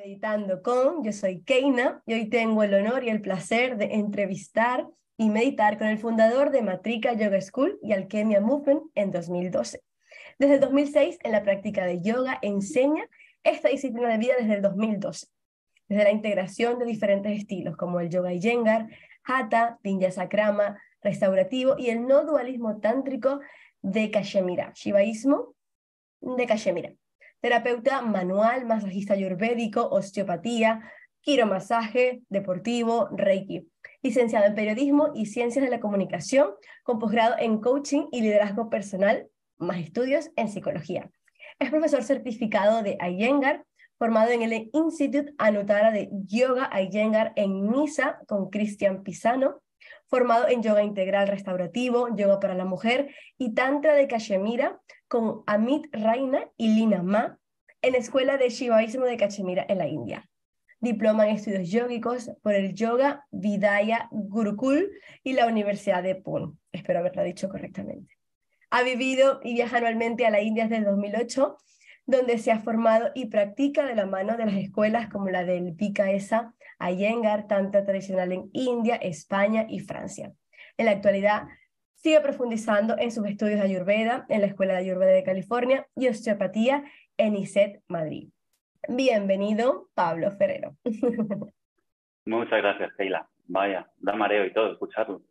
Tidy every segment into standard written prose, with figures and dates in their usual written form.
Meditando con, yo soy Keina y hoy tengo el honor y el placer de entrevistar y meditar con el fundador de Matrika Yoga School y Alchemia Movement en 2012. Desde el 2006 en la práctica de yoga enseña esta disciplina de vida desde el 2012, desde la integración de diferentes estilos como el yoga Iyengar, Hatha, Vinyasa Krama, restaurativo y el no dualismo tántrico de Cachemira, shivaísmo de Cachemira. Terapeuta manual, masajista ayurvédico, osteopatía, quiromasaje, deportivo, reiki. Licenciado en periodismo y ciencias de la comunicación, con posgrado en coaching y liderazgo personal, más estudios en psicología. Es profesor certificado de Iyengar, formado en el Institute Anuttara de Yoga Iyengar en Niza con Cristian Pisano, formado en yoga integral restaurativo, yoga para la mujer y tantra de Cachemira con Amit Raina y Lina Ma en la Escuela de Shivaísmo de Cachemira en la India. Diploma en estudios yógicos por el Yoga Vidya Gurukul y la Universidad de Pune. Espero haberlo dicho correctamente. Ha vivido y viaja anualmente a la India desde el 2008, donde se ha formado y practica de la mano de las escuelas como la del Vikasa Iyengar, tantra tradicional en India, España y Francia. En la actualidad, sigue profundizando en sus estudios de Ayurveda en la Escuela de Ayurveda de California y osteopatía en ISET Madrid. Bienvenido, Pablo Ferrero. Muchas gracias, Keila. Vaya, da mareo y todo escucharlo.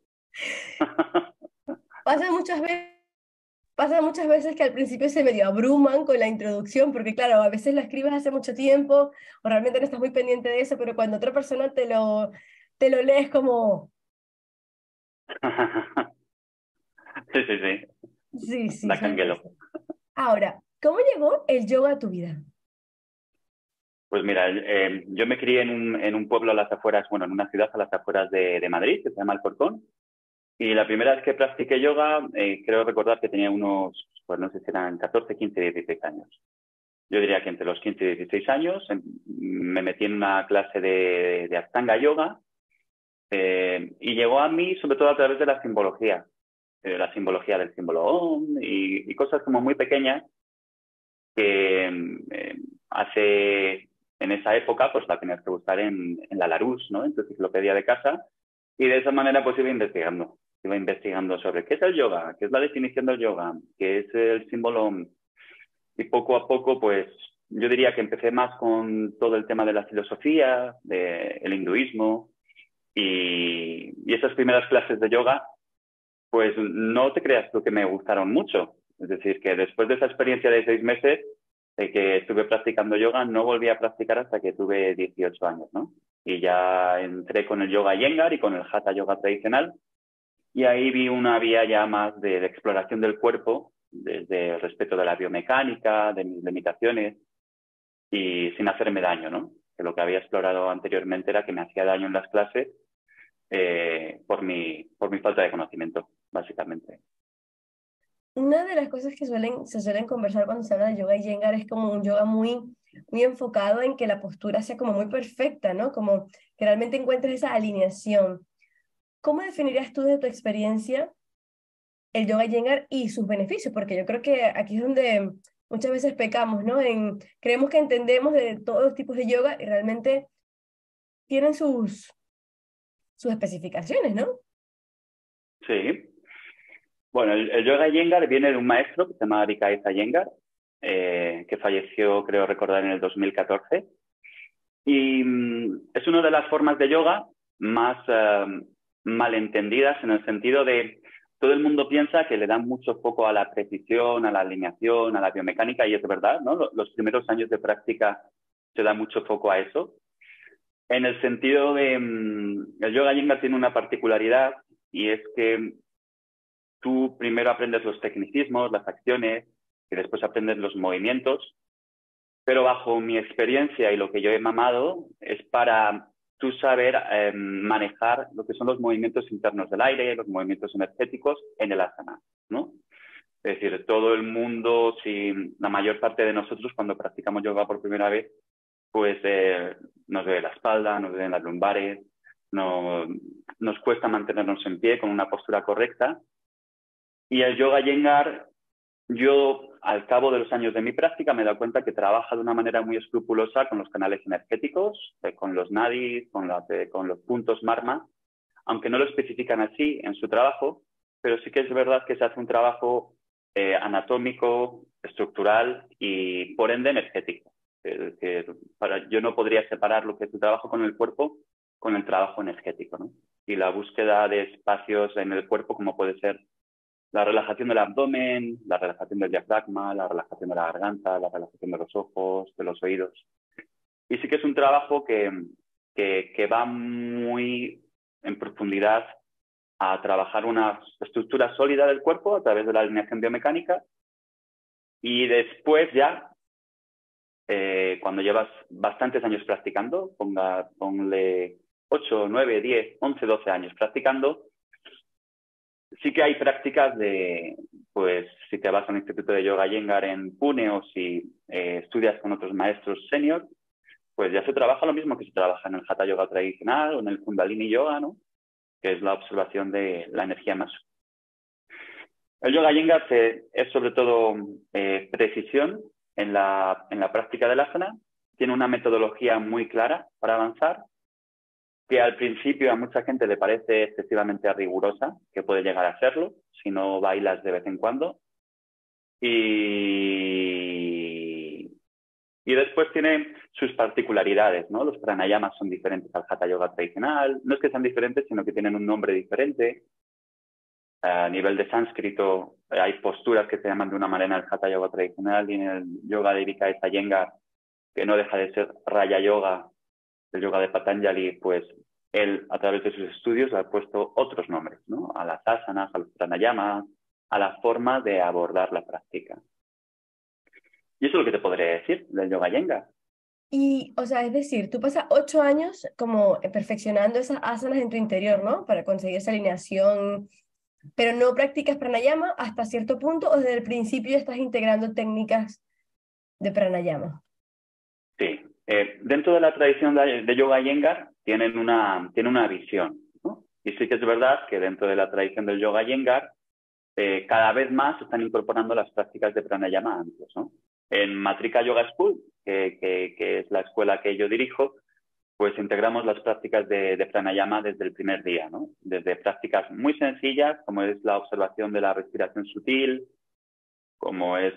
Pasa muchas veces que al principio se medio abruman con la introducción, porque claro, a veces la escribes hace mucho tiempo o realmente no estás muy pendiente de eso, pero cuando otra persona te lo lees como... Sí, sí, sí. Sí, Da canguelo. Ahora, ¿cómo llegó el yoga a tu vida? Pues mira, yo me crié en un pueblo a las afueras, bueno, en una ciudad a las afueras de Madrid, que se llama Alcorcón. Y la primera vez que practiqué yoga, creo recordar que tenía unos, pues no sé si eran 14, 15, 16 años. Yo diría que entre los 15 y 16 años me metí en una clase de Ashtanga Yoga y llegó a mí sobre todo a través de la simbología del símbolo Om y cosas como muy pequeñas que en esa época pues la tenías que buscar en la Larousse, ¿no? En tu enciclopedia de casa, y de esa manera pues iba investigando sobre qué es el yoga, qué es la definición del yoga, qué es el símbolo Om, y poco a poco pues yo diría que empecé más con todo el tema de la filosofía, del hinduismo, y esas primeras clases de yoga pues no te creas tú que me gustaron mucho. Es decir, que después de esa experiencia de 6 meses de que estuve practicando yoga, no volví a practicar hasta que tuve 18 años, ¿no? Y ya entré con el yoga Iyengar y con el Hatha yoga tradicional, y ahí vi una vía ya más de exploración del cuerpo, desde el respeto de la biomecánica, de mis limitaciones, y sin hacerme daño, ¿no? Que lo que había explorado anteriormente era que me hacía daño en las clases por mi falta de conocimiento, básicamente. Una de las cosas que se suelen conversar cuando se habla de yoga Iyengar es como un yoga muy enfocado en que la postura sea como muy perfecta, ¿no? Como que realmente encuentres esa alineación. ¿Cómo definirías tú de tu experiencia el yoga Iyengar y sus beneficios? Porque yo creo que aquí es donde muchas veces pecamos, ¿no? Creemos que entendemos de todos los tipos de yoga y realmente tienen sus especificaciones, ¿no? Sí. Bueno, el yoga Iyengar viene de un maestro que se llama Adhikaisa Iyengar, que falleció, creo recordar, en el 2014. Y es una de las formas de yoga más malentendidas, en el sentido de todo el mundo piensa que le dan mucho foco a la precisión, a la alineación, a la biomecánica, y es verdad, ¿no? Los primeros años de práctica se da mucho foco a eso. En el sentido de el yoga Iyengar tiene una particularidad, y es que tú primero aprendes los tecnicismos, las acciones, y después aprendes los movimientos, pero bajo mi experiencia y lo que yo he mamado es para tú saber manejar lo que son los movimientos internos del aire, los movimientos energéticos en el asana, ¿no? Es decir, todo el mundo, si la mayor parte de nosotros cuando practicamos yoga por primera vez, pues nos duele la espalda, nos duelen las lumbares, nos cuesta mantenernos en pie con una postura correcta. Y el yoga Iyengar yo, al cabo de los años de mi práctica, me he dado cuenta que trabaja de una manera muy escrupulosa con los canales energéticos, con los nadis, con los puntos marma, aunque no lo especifican así en su trabajo, pero sí que es verdad que se hace un trabajo anatómico, estructural y, por ende, energético. Yo no podría separar lo que es el trabajo con el cuerpo con el trabajo energético, ¿no? Y la búsqueda de espacios en el cuerpo, como puede ser la relajación del abdomen, la relajación del diafragma, la relajación de la garganta, la relajación de los ojos, de los oídos. Y sí que es un trabajo que va muy en profundidad a trabajar una estructura sólida del cuerpo a través de la alineación biomecánica y después ya, cuando llevas bastantes años practicando, ponle 8, 9, 10, 11, 12 años practicando, sí que hay prácticas pues si te vas al Instituto de Yoga Iyengar en Pune o si estudias con otros maestros senior, pues ya se trabaja lo mismo que se trabaja en el Hatha Yoga tradicional o en el Kundalini Yoga, ¿no? Que es la observación de la energía más. El Yoga Iyengar es sobre todo precisión en la práctica del asana, tiene una metodología muy clara para avanzar, que al principio a mucha gente le parece excesivamente rigurosa, que puede llegar a serlo si no bailas de vez en cuando. Y después tiene sus particularidades, ¿no? Los pranayamas son diferentes al Hatha Yoga tradicional. No es que sean diferentes, sino que tienen un nombre diferente. A nivel de sánscrito, hay posturas que se llaman de una manera en el Hatha Yoga tradicional y en el Yoga de Vikaya Iyengar, que no deja de ser Raya Yoga, el yoga de Patanjali, pues él, a través de sus estudios, ha puesto otros nombres, ¿no? A las asanas, a los pranayamas, a la forma de abordar la práctica. Y eso es lo que te podría decir del Yoga Iyengar. Y, o sea, es decir, tú pasas 8 años como perfeccionando esas asanas en tu interior, ¿no? Para conseguir esa alineación, pero no practicas pranayama hasta cierto punto o desde el principio ya estás integrando técnicas de pranayama. Sí. Dentro de la tradición de Yoga Iyengar tienen una visión, ¿no? Y sí que es verdad que dentro de la tradición del Yoga Iyengar cada vez más se están incorporando las prácticas de pranayama antes, ¿no? En Matrika Yoga School, que es la escuela que yo dirijo, pues integramos las prácticas de pranayama desde el primer día, ¿no? Desde prácticas muy sencillas, como es la observación de la respiración sutil, como es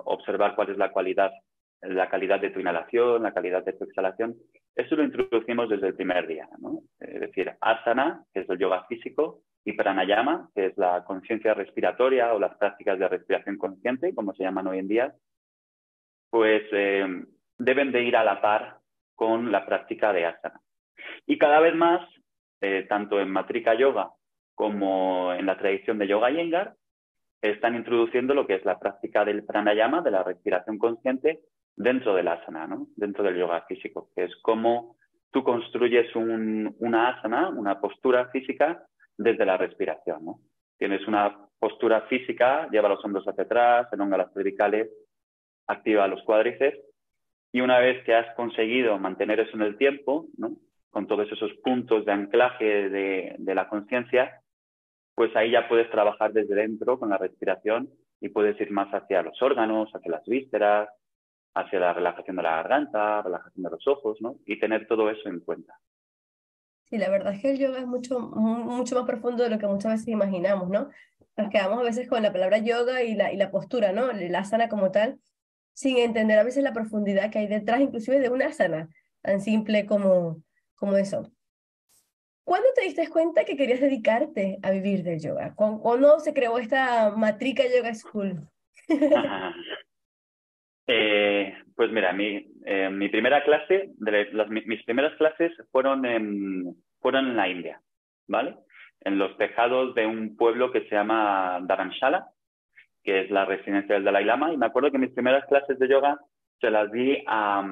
observar cuál es la calidad de tu inhalación, la calidad de tu exhalación. Eso lo introducimos desde el primer día, ¿no? Es decir, asana, que es el yoga físico, y pranayama, que es la conciencia respiratoria o las prácticas de respiración consciente, como se llaman hoy en día, pues deben de ir a la par con la práctica de asana. Y cada vez más, tanto en Matrika Yoga como en la tradición de Yoga Iyengar, están introduciendo lo que es la práctica del pranayama, de la respiración consciente, dentro del asana, ¿no? Dentro del yoga físico, que es como tú construyes una asana, una postura física desde la respiración, ¿no? Tienes una postura física, lleva los hombros hacia atrás, elonga las cervicales, activa los cuádriceps, y una vez que has conseguido mantener eso en el tiempo, ¿no? Con todos esos puntos de anclaje de la conciencia, pues ahí ya puedes trabajar desde dentro con la respiración y puedes ir más hacia los órganos, hacia las vísceras, hacia la relajación de la garganta, relajación de los ojos, ¿no? Y tener todo eso en cuenta. Sí, la verdad es que el yoga es mucho más profundo de lo que muchas veces imaginamos, ¿no? Nos quedamos a veces con la palabra yoga y la postura, ¿no? La asana como tal, sin entender a veces la profundidad que hay detrás, inclusive de una asana, tan simple como eso. ¿Cuándo te diste cuenta que querías dedicarte a vivir del yoga? ¿Cuándo se creó esta Matrika Yoga School? Pues mira, mi primera clase, mis primeras clases fueron en la India, ¿vale? En los tejados de un pueblo que se llama Dharamshala, que es la residencia del Dalai Lama, y me acuerdo que mis primeras clases de yoga se las di a,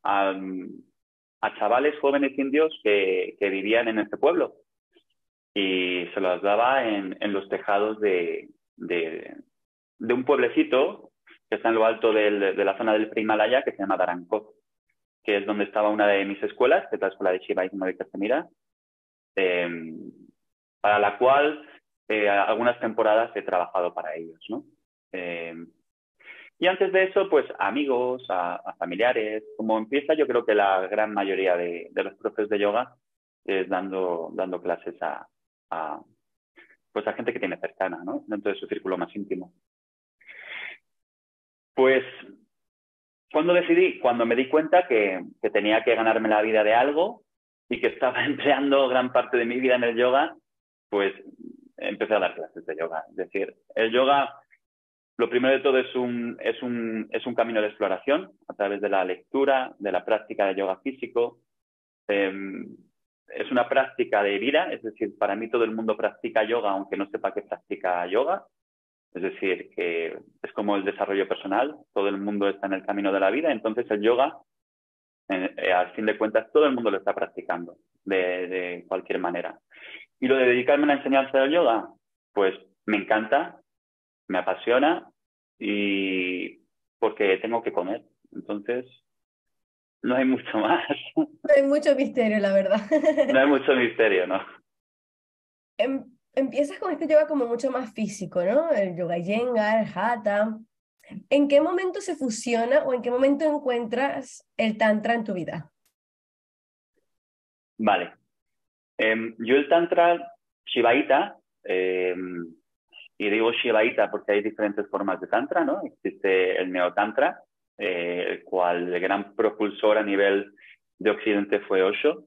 a chavales jóvenes indios que vivían en este pueblo, y se las daba en los tejados de un pueblecito que está en lo alto de la zona del Prehimalaya, que se llama Dharankot, que es donde estaba una de mis escuelas, que es la escuela de Shivaísmo de Cachemira, para la cual algunas temporadas he trabajado para ellos, ¿no? Eh, y antes de eso, pues amigos, a familiares. Como empieza, yo creo que la gran mayoría de los profes de yoga es dando clases a, pues a gente que tiene cercana, ¿no? Dentro de su círculo más íntimo. Pues cuando me di cuenta que tenía que ganarme la vida de algo y que estaba empleando gran parte de mi vida en el yoga, pues empecé a dar clases de yoga. Es decir, el yoga, lo primero de todo, es un camino de exploración a través de la lectura, de la práctica de yoga físico. Eh, es una práctica de vida, es decir, para mí todo el mundo practica yoga aunque no sepa que practica yoga. Es decir, que es como el desarrollo personal, todo el mundo está en el camino de la vida, entonces el yoga, al fin de cuentas, todo el mundo lo está practicando de cualquier manera. Y lo de dedicarme a la enseñanza del yoga, pues me encanta, me apasiona y porque tengo que comer. Entonces, no hay mucho más. No hay mucho misterio, la verdad. No hay mucho misterio, ¿no? Empiezas con este yoga como mucho más físico, ¿no? El yoga Iyengar, el Hatha. ¿En qué momento se fusiona o en qué momento encuentras el Tantra en tu vida? Vale. Yo el Tantra Shivaita, y digo Shivaita porque hay diferentes formas de Tantra, ¿no? Existe el Neotantra, el cual el gran propulsor a nivel de Occidente fue Osho,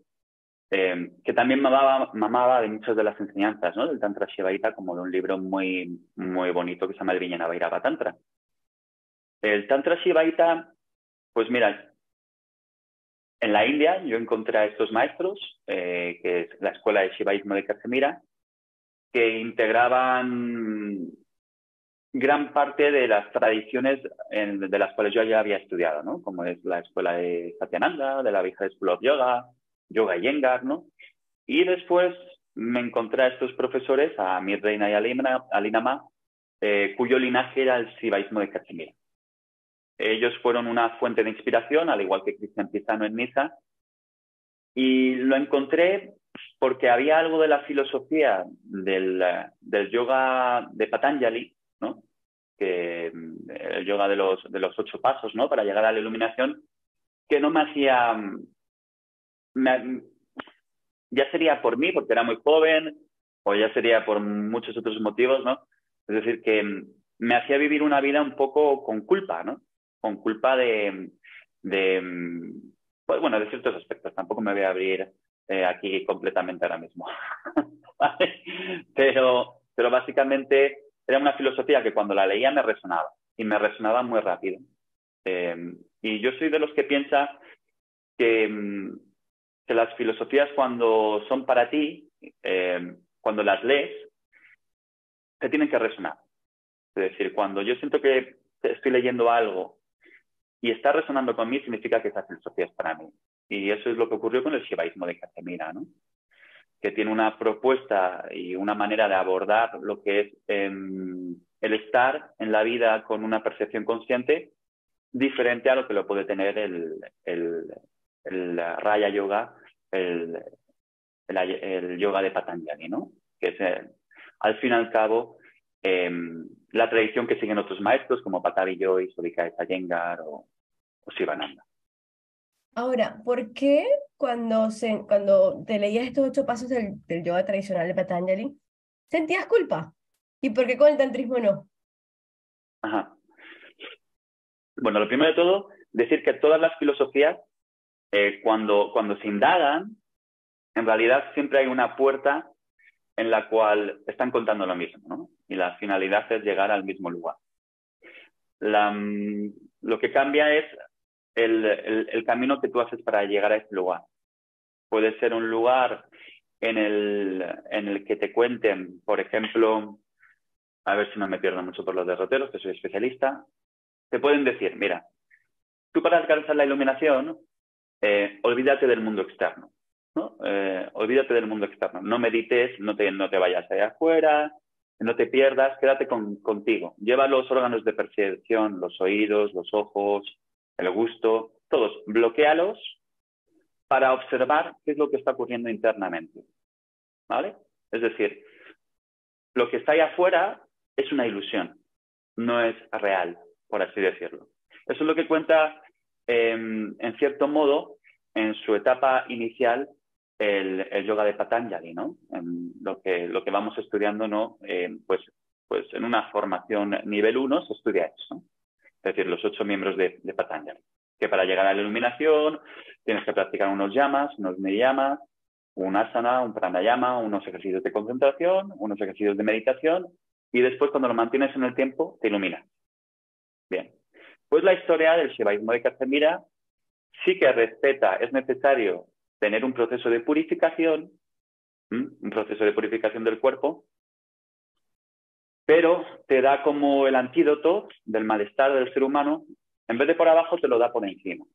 que también mamaba de muchas de las enseñanzas, ¿no? Del Tantra Shivaita, como de un libro muy, muy bonito que se llama el Vijnana Tantra. El Tantra Shivaita, pues mira, en la India yo encontré a estos maestros, que es la escuela de Shivaísmo de Cachemira, que integraban gran parte de las tradiciones de las cuales yo ya había estudiado, ¿no? Como es la escuela de Satyananda, de la vieja School of Yoga, Yoga Iyengar, ¿no? Y después me encontré a estos profesores, a Mir Reina y Alinama, cuyo linaje era el Shivaísmo de Cachemira. Ellos fueron una fuente de inspiración, al igual que Cristian Pisano en Niza, y lo encontré porque había algo de la filosofía del yoga de Patanjali, ¿no? Que el yoga de los 8 pasos, ¿no? Para llegar a la iluminación, que no me hacía... ya sería por mí, porque era muy joven, o ya sería por muchos otros motivos, ¿no? Es decir, que me hacía vivir una vida un poco con culpa, ¿no? Con culpa de pues bueno, de ciertos aspectos. Tampoco me voy a abrir aquí completamente ahora mismo. ¿Vale? Pero básicamente era una filosofía que cuando la leía me resonaba, y me resonaba muy rápido. Y yo soy de los que piensa que, que las filosofías cuando son para ti, cuando las lees, te tienen que resonar. Es decir, cuando yo siento que estoy leyendo algo y está resonando con mí, significa que esa filosofía es para mí. Y eso es lo que ocurrió con el shivaísmo de Cachemira, ¿no? Que tiene una propuesta y una manera de abordar lo que es el estar en la vida con una percepción consciente diferente a lo que lo puede tener el Raya Yoga, el yoga de Patanjali, ¿no? Que es, al fin y al cabo, la tradición que siguen otros maestros como Patavi Joy, Sodika Iyengar o Sivananda. Ahora, ¿por qué cuando te leías estos 8 pasos del yoga tradicional de Patanjali, sentías culpa? ¿Y por qué con el tantrismo no? Ajá. Bueno, lo primero de todo, decir que todas las filosofías, cuando se indagan, en realidad siempre hay una puerta en la cual están contando lo mismo, ¿no? Y la finalidad es llegar al mismo lugar. Lo que cambia es el camino que tú haces para llegar a ese lugar. Puede ser un lugar en el que te cuenten, por ejemplo, a ver si no me pierdo mucho por los derroteros, que soy especialista, te pueden decir, mira, tú para alcanzar la iluminación, olvídate del mundo externo, ¿no? Olvídate del mundo externo, no medites, no te vayas allá afuera, no te pierdas, quédate contigo. Lleva los órganos de percepción, los oídos, los ojos, el gusto, todos, bloquéalos para observar qué es lo que está ocurriendo internamente, ¿vale? Es decir, lo que está ahí afuera es una ilusión, no es real, por así decirlo. Eso es lo que cuenta, en cierto modo, en su etapa inicial, el yoga de Patanjali, ¿no? En lo que vamos estudiando, ¿no? Pues en una formación nivel 1 se estudia eso, ¿no? Es decir, los 8 miembros de Patanjali. Que para llegar a la iluminación tienes que practicar unos yamas, unos niyamas, un asana, un pranayama, unos ejercicios de concentración, unos ejercicios de meditación, y después cuando lo mantienes en el tiempo, te iluminas. Bien. Pues la historia del shivaísmo de Cachemira sí que respeta, es necesario tener un proceso de purificación, un proceso de purificación del cuerpo, pero te da como el antídoto del malestar del ser humano, en vez de por abajo te lo da por encima,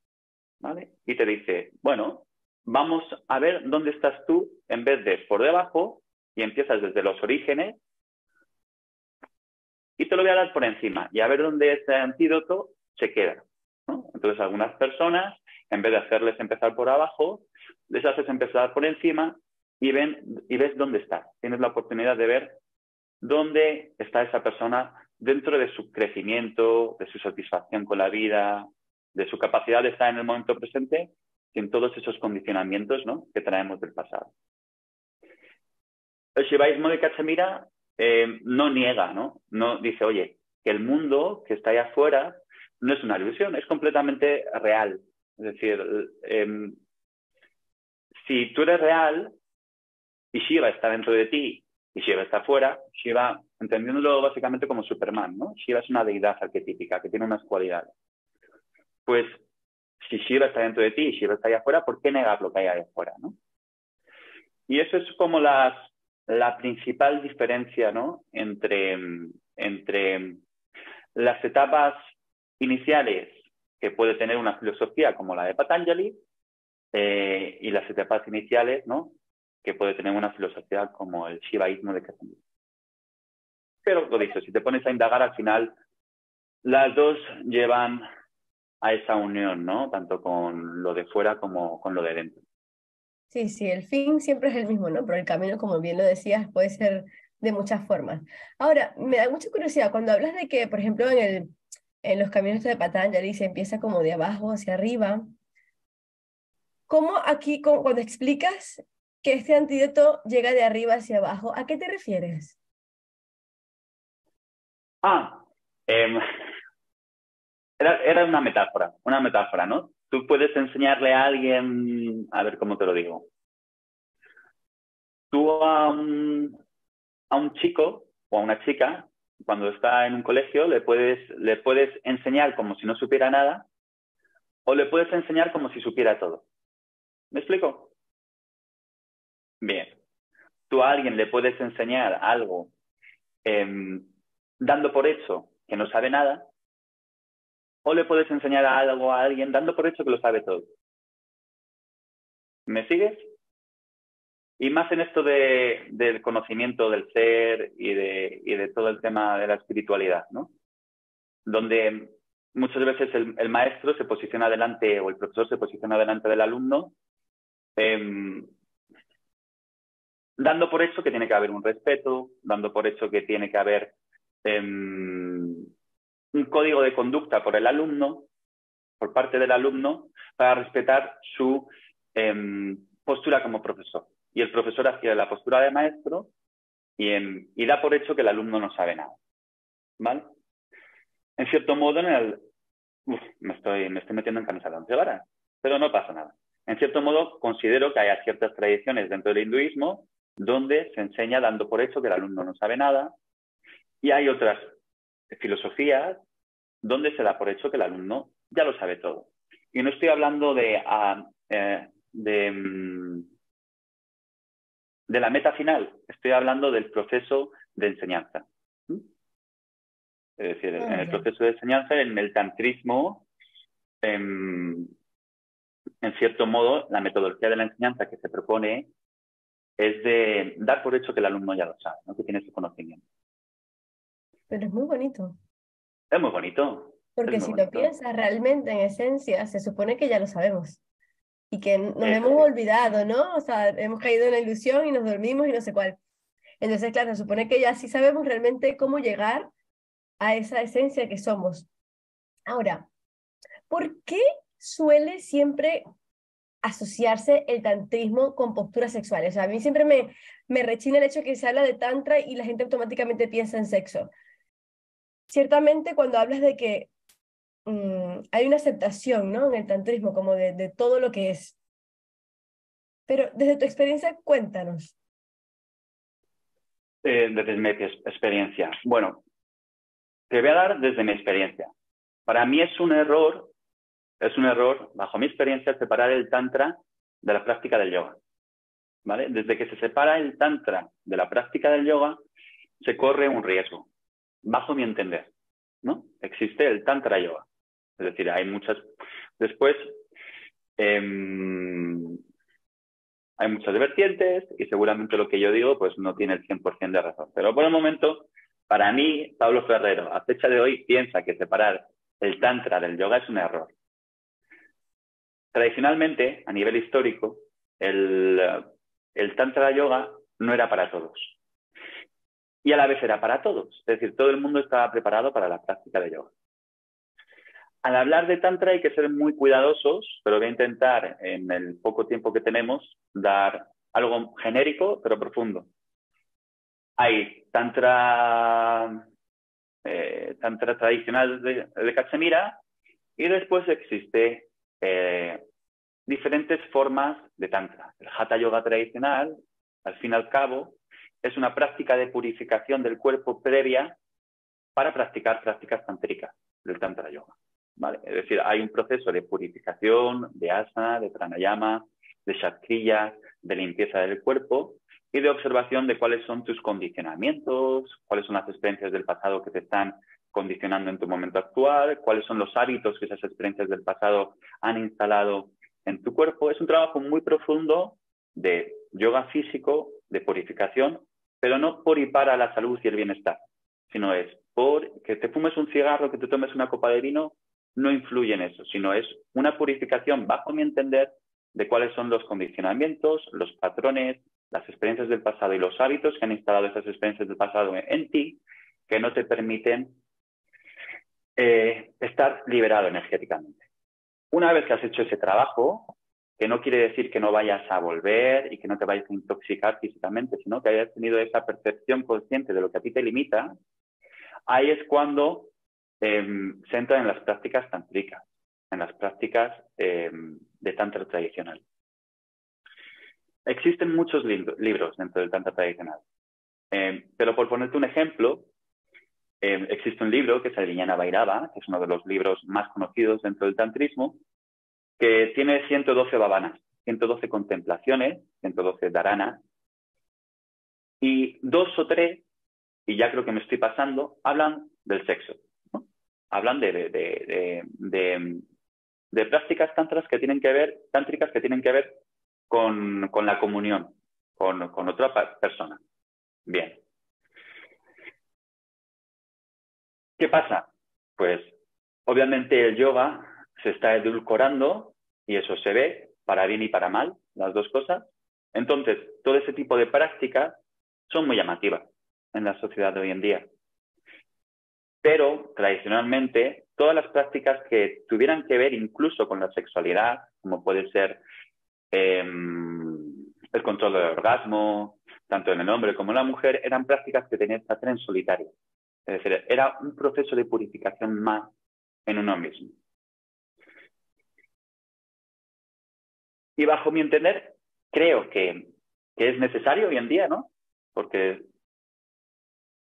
¿vale? Y te dice, bueno, vamos a ver dónde estás tú en vez de por debajo, y empiezas desde los orígenes y te lo voy a dar por encima y a ver dónde ese antídoto se queda, ¿no? Entonces algunas personas, en vez de hacerles empezar por abajo, les haces empezar por encima y ves dónde está. Tienes la oportunidad de ver dónde está esa persona dentro de su crecimiento, de su satisfacción con la vida, de su capacidad de estar en el momento presente, sin todos esos condicionamientos, ¿no?, que traemos del pasado. El shivaísmo de Cachemira no niega, ¿no? No dice, oye, que el mundo que está allá afuera no es una ilusión, es completamente real. Es decir, si tú eres real y Shiva está dentro de ti y Shiva está afuera, Shiva, entendiéndolo básicamente como Superman, ¿no? Shiva es una deidad arquetípica que tiene unas cualidades. Pues si Shiva está dentro de ti y Shiva está allá afuera, ¿por qué negar lo que hay allá afuera, ¿no? Y eso es como la principal diferencia, ¿no?, entre las etapas iniciales que puede tener una filosofía como la de Patanjali y las etapas iniciales, ¿no?, que puede tener una filosofía como el shivaísmo de Cachemira. Pero lo dicho, si te pones a indagar, al final las dos llevan a esa unión, ¿no?, tanto con lo de fuera como con lo de dentro. Sí, sí, el fin siempre es el mismo, ¿no? Pero el camino, como bien lo decías, puede ser de muchas formas. Ahora, me da mucha curiosidad, cuando hablas de que, por ejemplo, en los caminos de Patanjali se empieza como de abajo hacia arriba, ¿cómo aquí, cuando explicas que este antídoto llega de arriba hacia abajo, ¿a qué te refieres? Em, era una metáfora, ¿no? Tú puedes enseñarle a alguien, a ver cómo te lo digo. Tú a un chico o a una chica, cuando está en un colegio, le puedes enseñar como si no supiera nada o le puedes enseñar como si supiera todo. ¿Me explico? Bien. Tú a alguien le puedes enseñar algo dando por hecho que no sabe nada, o le puedes enseñar algo a alguien dando por hecho que lo sabe todo. ¿Me sigues? Y más en esto del conocimiento del ser y de todo el tema de la espiritualidad, ¿no? Donde muchas veces el maestro se posiciona delante, o el profesor se posiciona delante del alumno, dando por hecho que tiene que haber un respeto, dando por hecho que tiene que haber un código de conducta por el alumno, por parte del alumno, para respetar su postura como profesor. Y el profesor adquiere la postura de maestro y da por hecho que el alumno no sabe nada, ¿vale? En cierto modo, me estoy metiendo en camisa de once varas, pero no pasa nada. En cierto modo, considero que hay ciertas tradiciones dentro del hinduismo donde se enseña dando por hecho que el alumno no sabe nada, y hay otras filosofías donde se da por hecho que el alumno ya lo sabe todo. Y no estoy hablando de la meta final, estoy hablando del proceso de enseñanza. Es decir, en el proceso de enseñanza, en el tantrismo, en cierto modo, la metodología de la enseñanza que se propone es de dar por hecho que el alumno ya lo sabe, ¿no?, que tiene ese conocimiento. Pero es muy bonito. Es muy bonito. Porque si lo piensas realmente, en esencia, se supone que ya lo sabemos. Y que nos hemos Sí. olvidado, ¿no? O sea, hemos caído en la ilusión y nos dormimos y no sé cuál. Entonces, claro, se supone que ya sí sabemos realmente cómo llegar a esa esencia que somos. Ahora, ¿por qué suele siempre asociarse el tantrismo con posturas sexuales? O sea, a mí siempre me rechina el hecho que se habla de tantra y la gente automáticamente piensa en sexo. Ciertamente cuando hablas de que hay una aceptación, ¿no? En el tantrismo, como de todo lo que es. Pero desde tu experiencia, cuéntanos. Desde mi experiencia. Bueno, te voy a dar desde mi experiencia. Para mí es un error, bajo mi experiencia, separar el tantra de la práctica del yoga. ¿Vale? Desde que se separa el tantra de la práctica del yoga, se corre un riesgo, bajo mi entender, ¿no? Existe el tantra yoga. Es decir, hay muchas... Después, eh, hay muchas vertientes y seguramente lo que yo digo pues no tiene el 100% de razón. Pero por el momento, para mí, Pablo Ferrero, a fecha de hoy, piensa que separar el tantra del yoga es un error. Tradicionalmente, a nivel histórico, el tantra yoga no era para todos. Y a la vez era para todos. Es decir, todo el mundo estaba preparado para la práctica de yoga. Al hablar de tantra hay que ser muy cuidadosos, pero voy a intentar, en el poco tiempo que tenemos, dar algo genérico, pero profundo. Hay tantra tradicional de Cachemira y después existe diferentes formas de tantra. El hatha yoga tradicional, al fin y al cabo, es una práctica de purificación del cuerpo previa para practicar prácticas tántricas del tantra yoga. ¿Vale? Es decir, hay un proceso de purificación, de asana, de pranayama, de shakriyas, de limpieza del cuerpo y de observación de cuáles son tus condicionamientos, cuáles son las experiencias del pasado que te están condicionando en tu momento actual, cuáles son los hábitos que esas experiencias del pasado han instalado en tu cuerpo. Es un trabajo muy profundo de yoga físico, de purificación, pero no por y para la salud y el bienestar, sino es por que te fumes un cigarro, que te tomes una copa de vino, no influye en eso, sino es una purificación, bajo mi entender, de cuáles son los condicionamientos, los patrones, las experiencias del pasado y los hábitos que han instalado esas experiencias del pasado en ti, que no te permiten estar liberado energéticamente. Una vez que has hecho ese trabajo, que no quiere decir que no vayas a volver y que no te vayas a intoxicar físicamente, sino que hayas tenido esa percepción consciente de lo que a ti te limita, ahí es cuando se entra en las prácticas tántricas, en las prácticas de tantra tradicional. Existen muchos libros dentro del tantra tradicional, pero por ponerte un ejemplo, existe un libro que es el Vijnana Bhairava, que es uno de los libros más conocidos dentro del tantrismo, que tiene 112 bhavanas, 112 contemplaciones, 112 dharanas, y 2 o 3, y ya creo que me estoy pasando, hablan del sexo, ¿no? Hablan de prácticas tántricas que tienen que ver con la comunión, con otra persona. Bien. ¿Qué pasa? Pues obviamente el yoga se está edulcorando y eso se ve para bien y para mal, las dos cosas. Entonces, todo ese tipo de prácticas son muy llamativas en la sociedad de hoy en día. Pero tradicionalmente, todas las prácticas que tuvieran que ver incluso con la sexualidad, como puede ser el control del orgasmo, tanto en el hombre como en la mujer, eran prácticas que tenían que hacer en solitario. Es decir, era un proceso de purificación más en uno mismo. Y bajo mi entender, creo que es necesario hoy en día, ¿no? Porque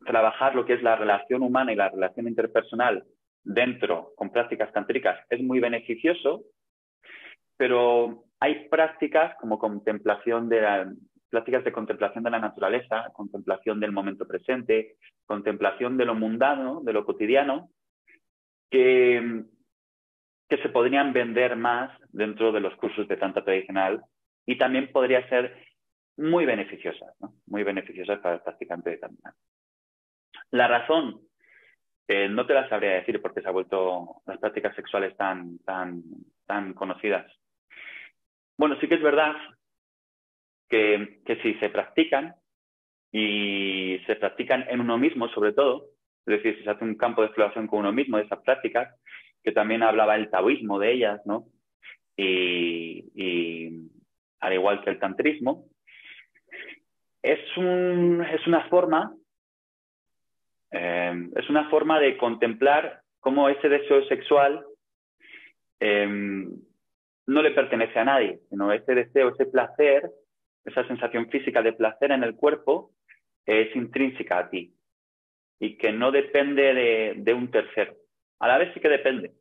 trabajar lo que es la relación humana y la relación interpersonal dentro con prácticas tántricas es muy beneficioso, pero hay prácticas como prácticas de contemplación de la naturaleza, contemplación del momento presente, contemplación de lo mundano, de lo cotidiano, que se podrían vender más dentro de los cursos de tantra tradicional y también podría ser muy beneficiosas, ¿no? Muy beneficiosas para el practicante de tantra. La razón, no te la sabría decir porque se ha vuelto las prácticas sexuales tan conocidas. Bueno, sí que es verdad que si se practican y se practican en uno mismo sobre todo, Es decir, si se hace un campo de exploración con uno mismo de esas prácticas, que también hablaba el taoísmo de ellas, ¿no? Y al igual que el tantrismo, es una forma de contemplar cómo ese deseo sexual no le pertenece a nadie, sino ese deseo, ese placer, esa sensación física de placer en el cuerpo es intrínseca a ti y que no depende de un tercero. A la vez sí que depende,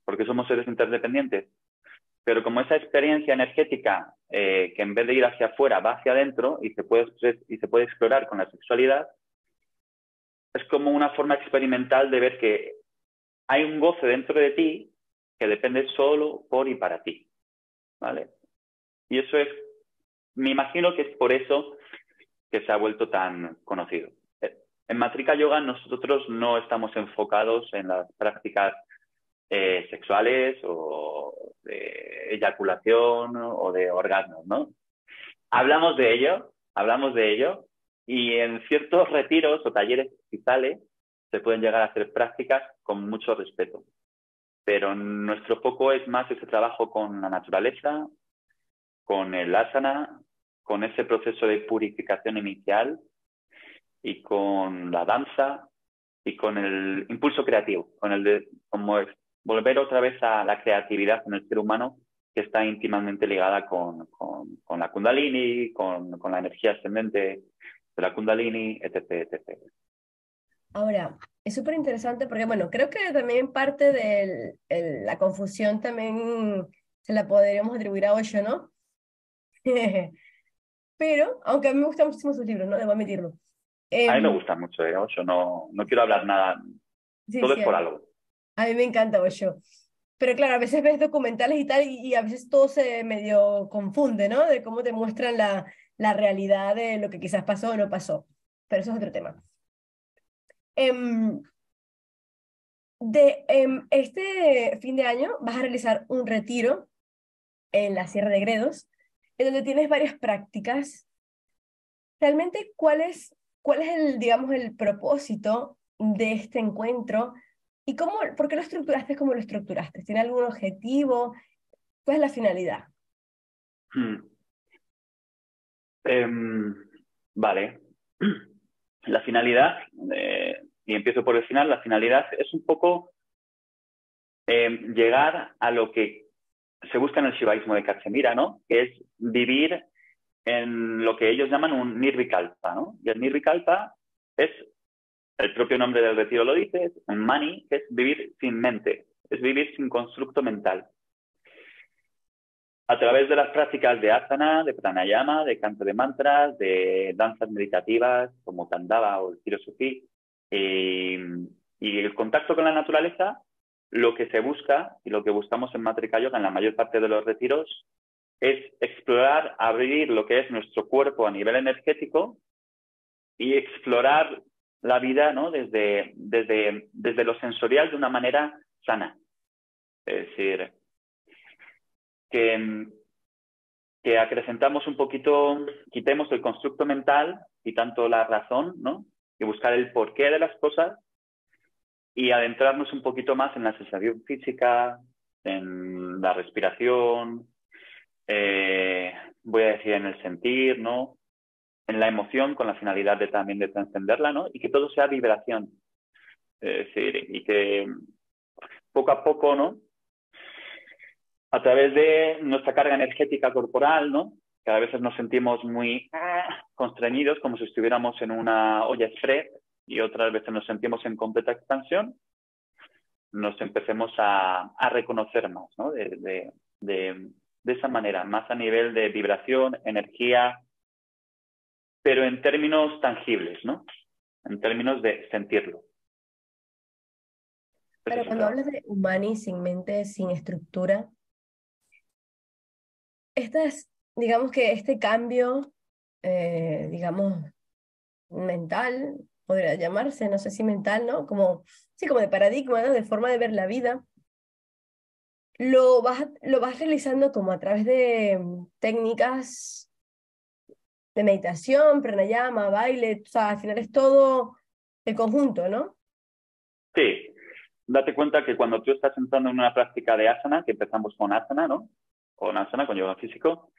porque somos seres interdependientes, pero como esa experiencia energética que en vez de ir hacia afuera va hacia adentro y se puede explorar con la sexualidad, es como una forma experimental de ver que hay un goce dentro de ti que depende solo por y para ti, ¿vale? Y eso es, me imagino que es por eso que se ha vuelto tan conocido. En Matrika Yoga nosotros no estamos enfocados en las prácticas sexuales o de eyaculación o de orgasmos, ¿no? Hablamos de ello y en ciertos retiros o talleres hospitales se pueden llegar a hacer prácticas con mucho respeto. Pero nuestro foco es más ese trabajo con la naturaleza, con el asana, con ese proceso de purificación inicial y con la danza y con el impulso creativo, con el de como es, volver otra vez a la creatividad en el ser humano que está íntimamente ligada con la Kundalini, con la energía ascendente de la Kundalini, etc, etc. Ahora, es súper interesante porque, bueno, creo que también parte de la confusión también se la podríamos atribuir a Osho, ¿no? Pero, aunque a mí me gustan muchísimo sus libros, ¿no? Debo admitirlo. A mí me Em, gusta mucho, yo no quiero hablar nada, sí, todo sí, es por algo. a mí me encanta Osho. Pero claro, a veces ves documentales y tal, y a veces todo se medio confunde, ¿no? De cómo te muestran la realidad de lo que quizás pasó o no pasó. Pero eso es otro tema. Em, este fin de año vas a realizar un retiro en la Sierra de Gredos, en donde tienes varias prácticas. Realmente, cuál es digamos, el propósito de este encuentro y por qué lo estructuraste como lo estructuraste? ¿Tiene algún objetivo? ¿Cuál es la finalidad? Hmm. Vale. La finalidad, y empiezo por el final, la finalidad es un poco llegar a lo que se busca en el shivaísmo de Cachemira, ¿no? Que es vivir en lo que ellos llaman un nirvikalpa, ¿no? Y el nirvikalpa es, el propio nombre del retiro lo dice, es un mani, que es vivir sin mente, es vivir sin constructo mental. A través de las prácticas de asana, de pranayama, de canto de mantras, de danzas meditativas como Tandava o el Tiro Sufí, y el contacto con la naturaleza, lo que se busca y lo que buscamos en Matrika Yoga en la mayor parte de los retiros es explorar, abrir lo que es nuestro cuerpo a nivel energético y explorar la vida, ¿no? desde lo sensorial de una manera sana. Es decir, que acrecentamos un poquito, quitemos el constructo mental y tanto la razón, ¿no? Y buscar el porqué de las cosas y adentrarnos un poquito más en la sensación física, en la respiración, voy a decir en el sentir, ¿no? En la emoción con la finalidad también de trascenderla, ¿no? Y que todo sea vibración. Es decir, y que poco a poco, ¿no? A través de nuestra carga energética corporal, ¿no? Que a veces nos sentimos muy constreñidos, como si estuviéramos en una olla express, y otras veces nos sentimos en completa expansión, nos empecemos a reconocer más, ¿no? De esa manera, más a nivel de vibración, energía, pero en términos tangibles, ¿no? En términos de sentirlo. Ese Pero es el cuando trabajo. hablas de humani sin mente, sin estructura, digamos que este cambio, digamos, mental, podría llamarse, no sé si mental, ¿no? Como, sí, como de paradigma, ¿no? De forma de ver la vida, lo vas realizando como a través de técnicas de meditación, pranayama, baile, o sea, al final es todo el conjunto, ¿no? Sí, date cuenta que cuando tú estás entrando en una práctica de asana, que empezamos con asana, ¿no? Con asana, con yoga físico,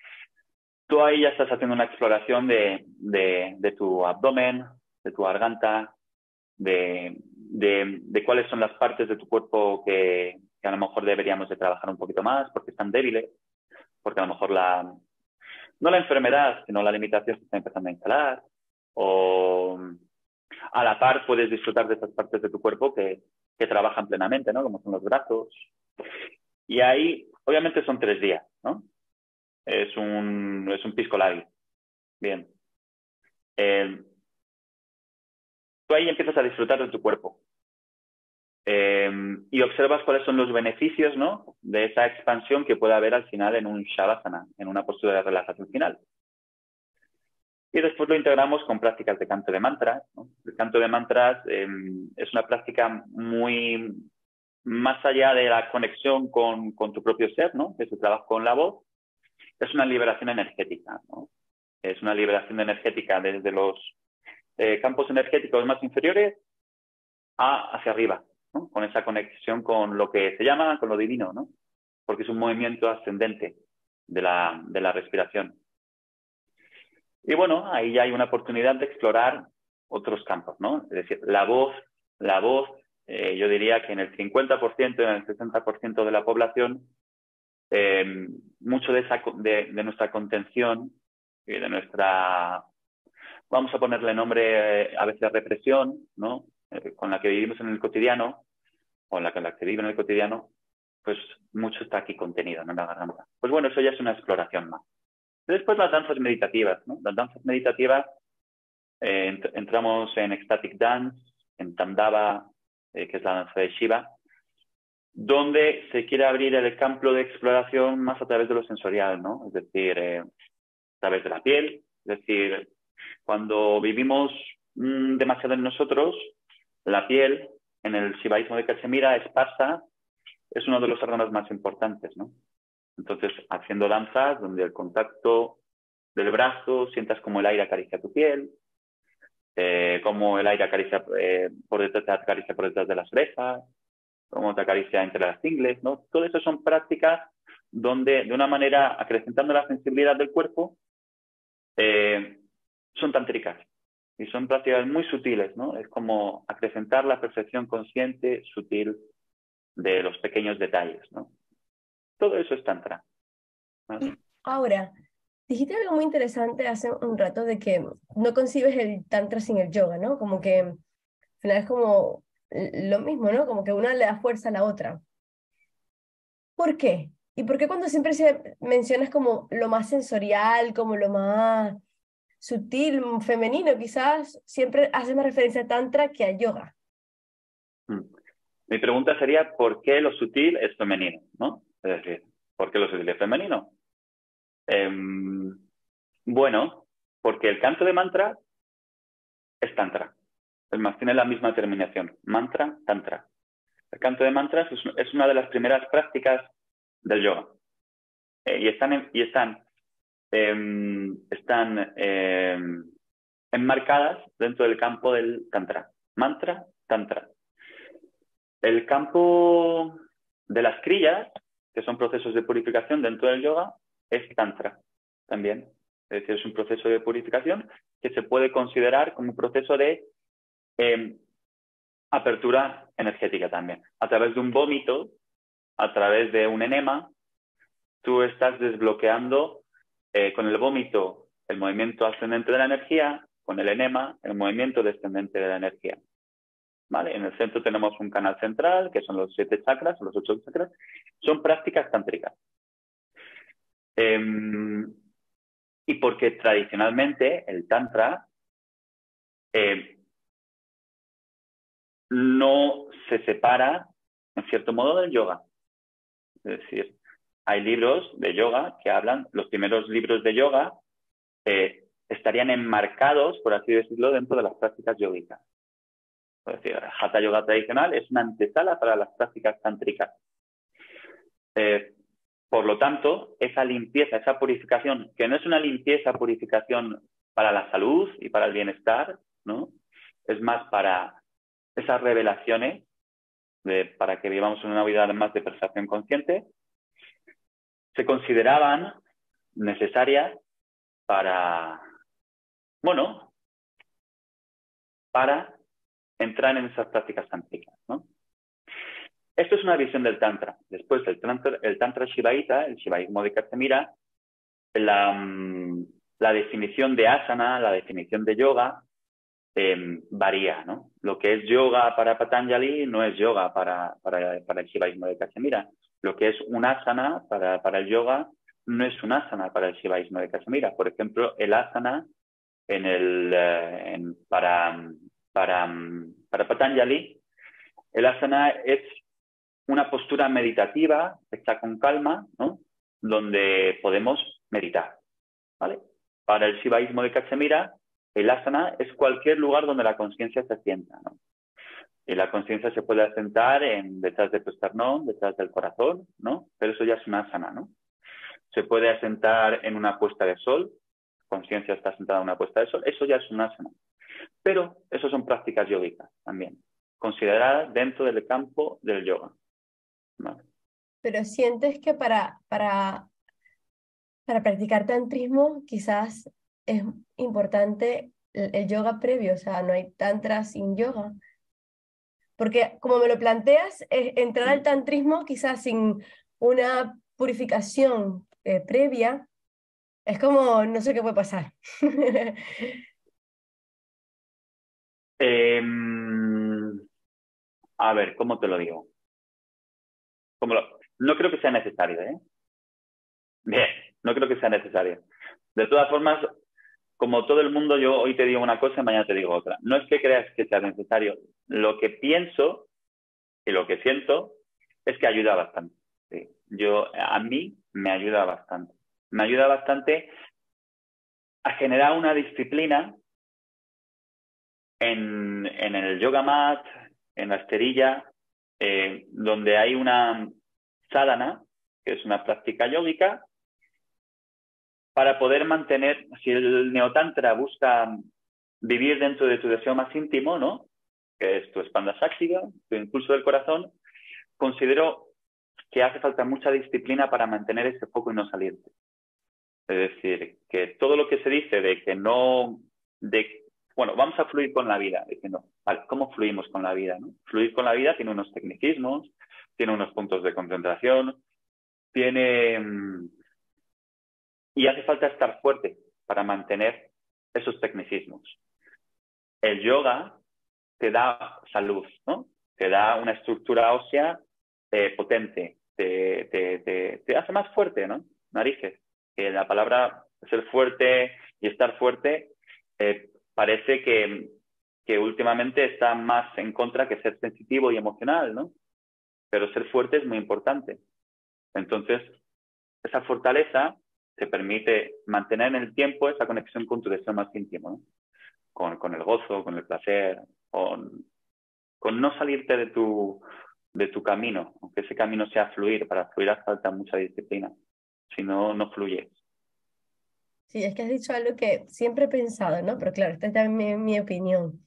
tú ahí ya estás haciendo una exploración de tu abdomen, de tu garganta, de cuáles son las partes de tu cuerpo que a lo mejor deberíamos de trabajar un poquito más porque están débiles, porque a lo mejor no la enfermedad, sino la limitación se está empezando a instalar, o a la par puedes disfrutar de esas partes de tu cuerpo que trabajan plenamente, ¿no? Como son los brazos. Y ahí, obviamente son 3 días, ¿no? Es un pisco labi. Bien. Eh, Tú ahí empiezas a disfrutar de tu cuerpo. Y observas cuáles son los beneficios, ¿no? De esa expansión que puede haber al final en un Shavasana, en una postura de relajación final. Y después lo integramos con prácticas de canto de mantras, ¿no? El canto de mantras es una práctica muy más allá de la conexión con tu propio ser, ¿no? Que es el trabajo con la voz, es una liberación energética, ¿no? Es una liberación energética desde los campos energéticos más inferiores hacia arriba, ¿no? Con esa conexión con lo que se llama, con lo divino, ¿no? Porque es un movimiento ascendente de la respiración. Y bueno, ahí ya hay una oportunidad de explorar otros campos, ¿no? Es decir, la voz, yo diría que en el 50%, en el 60% de la población, mucho de nuestra contención y de nuestra, vamos a ponerle nombre a veces represión, ¿no? Con la que vivimos en el cotidiano, o con la que vivo en el cotidiano, pues mucho está aquí contenido, ¿no? En la garganta. Pues bueno, eso ya es una exploración más. Después las danzas meditativas, ¿no? Las danzas meditativas, entramos en ecstatic dance, en Tandava, que es la danza de Shiva, donde se quiere abrir el campo de exploración más a través de lo sensorial, ¿no? Es decir, a través de la piel, es decir, cuando vivimos demasiado en nosotros, la piel, en el shivaísmo de Cachemira, esparsa, es uno de los órganos más importantes, ¿no? Entonces, haciendo danzas donde el contacto del brazo, sientas como el aire acaricia tu piel, como el aire acaricia te acaricia por detrás de las orejas, como te acaricia entre las ingles, ¿no? Todo eso son prácticas donde, de una manera, acrecentando la sensibilidad del cuerpo, son tántricas. Y son prácticas muy sutiles, ¿no? Es como acrecentar la percepción consciente, sutil, de los pequeños detalles, ¿no? Todo eso es tantra, ¿vale? Y ahora, dijiste algo muy interesante hace un rato de que no concibes el tantra sin el yoga, ¿no? Como que al final es como lo mismo, ¿no? Como que una le da fuerza a la otra. ¿Por qué? ¿Y por qué cuando siempre se mencionas como lo más sensorial, como lo más sutil, femenino, quizás siempre haces más referencia a tantra que a yoga? Mm. Mi pregunta sería, ¿por qué lo sutil es femenino, ¿no? Es decir, ¿por qué lo sutil es femenino? Bueno, porque el canto de mantra es tantra. Es más, tiene la misma terminación. Mantra, tantra. El canto de mantras es una de las primeras prácticas del yoga. Están enmarcadas dentro del campo del tantra. Mantra, tantra. El campo de las kriyas, que son procesos de purificación dentro del yoga, es tantra también. Es decir, es un proceso de purificación que se puede considerar como un proceso de apertura energética también. A través de un vómito, a través de un enema, tú estás desbloqueando con el vómito el movimiento ascendente de la energía, con el enema el movimiento descendente de la energía. ¿Vale? En el centro tenemos un canal central, que son los 7 chakras, los 8 chakras. Son prácticas tántricas. Y porque tradicionalmente el tantra no se separa, en cierto modo, del yoga. Es decir, hay libros de yoga que hablan, los primeros libros de yoga estarían enmarcados, por así decirlo, dentro de las prácticas yógicas. Es decir, el Hatha Yoga tradicional es una antesala para las prácticas tántricas. Por lo tanto, esa limpieza, esa purificación, que no es una purificación para la salud y para el bienestar, ¿no? Es más para esas revelaciones para que vivamos una vida más de percepción consciente, se consideraban necesarias para, bueno, para entrar en esas prácticas tántricas, ¿no? Esto es una visión del Tantra. Después, el Tantra Shivaíta, el Shivaísmo de Cachemira, la definición de asana, la definición de yoga, varía, ¿no? Lo que es yoga para Patanjali no es yoga para el Shivaísmo de Cachemira. Lo que es un asana para el yoga no es un asana para el Shivaísmo de Cachemira. Por ejemplo, el asana para Patanjali, el asana es una postura meditativa hecha con calma, ¿no? Donde podemos meditar, ¿vale? Para el Shivaísmo de Cachemira, el asana es cualquier lugar donde la conciencia se asienta, ¿no? Y la conciencia se puede asentar detrás de tu esternón, detrás del corazón, ¿no? Pero eso ya es una asana, ¿no? Se puede asentar en una puesta de sol, la conciencia está asentada en una puesta de sol, eso ya es una asana. Pero eso son prácticas yógicas también, consideradas dentro del campo del yoga, ¿vale? Pero sientes que para practicar tantrismo quizás es importante el yoga previo, o sea, no hay tantra sin yoga. Porque como me lo planteas, entrar al tantrismo quizás sin una purificación previa, es como, no sé qué puede pasar. A ver, ¿cómo te lo digo? No creo que sea necesario, ¿eh? Bien, no creo que sea necesario. De todas formas, como todo el mundo, yo hoy te digo una cosa y mañana te digo otra. No es que creas que sea necesario. Lo que pienso y lo que siento es que ayuda bastante. Sí. A mí me ayuda bastante. Me ayuda bastante a generar una disciplina en el yoga mat, en la esterilla, donde hay una sadhana, que es una práctica yógica, para poder mantener, si el neotantra busca vivir dentro de tu deseo más íntimo, ¿no? Que es tu espanda sáctica, tu impulso del corazón, considero que hace falta mucha disciplina para mantener ese foco y no salirte. Es decir, que todo lo que se dice de que no, bueno, vamos a fluir con la vida, diciendo, vale, ¿cómo fluimos con la vida, no? Fluir con la vida tiene unos tecnicismos, tiene unos puntos de concentración, y hace falta estar fuerte para mantener esos tecnicismos. El yoga te da salud, ¿no? Te da una estructura ósea potente, te hace más fuerte, ¿no? Narices. Que la palabra ser fuerte y estar fuerte parece que últimamente está más en contra que ser sensitivo y emocional, ¿no? Pero ser fuerte es muy importante. Entonces, esa fortaleza te permite mantener en el tiempo esa conexión con tu deseo más íntimo, ¿no? Con el gozo, con el placer, con no salirte de tu camino, aunque ese camino sea fluir. Para fluir hace falta mucha disciplina, si no, no fluyes. Sí, es que has dicho algo que siempre he pensado, ¿no? Pero claro, esta es también mi opinión,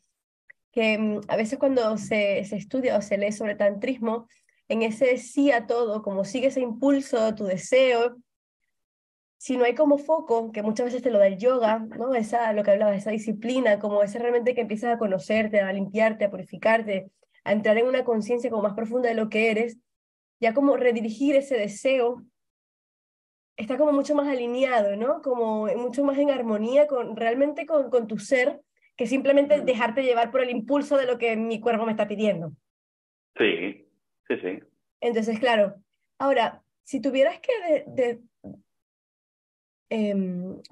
que a veces cuando se estudia o se lee sobre tantrismo, en ese sí a todo, como sigue ese impulso, tu deseo, si no hay como foco, que muchas veces te lo da el yoga, ¿no? Lo que hablaba, esa disciplina, como ese realmente que empiezas a conocerte, a limpiarte, a purificarte, a entrar en una conciencia como más profunda de lo que eres, ya como redirigir ese deseo está como mucho más alineado, ¿no? Como mucho más en armonía realmente con tu ser, que simplemente dejarte llevar por el impulso de lo que mi cuerpo me está pidiendo. Sí, sí, sí. Entonces, claro, ahora, si tuvieras que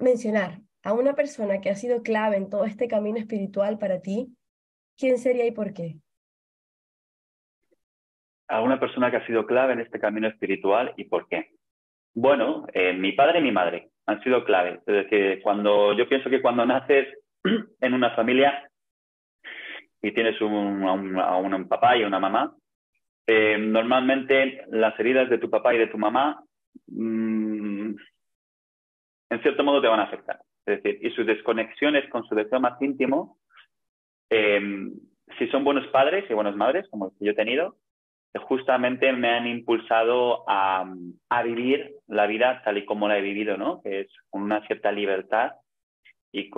mencionar a una persona que ha sido clave en todo este camino espiritual para ti, ¿quién sería y por qué? A una persona que ha sido clave en este camino espiritual, ¿y por qué? Bueno, mi padre y mi madre han sido clave. Es decir, yo pienso que cuando naces en una familia y tienes un papá y una mamá, normalmente las heridas de tu papá y de tu mamá, en cierto modo, te van a afectar. Es decir, y sus desconexiones con su deseo más íntimo, si son buenos padres y buenas madres, como el que yo he tenido, justamente me han impulsado a vivir la vida tal y como la he vivido, ¿no? Que es con una cierta libertad y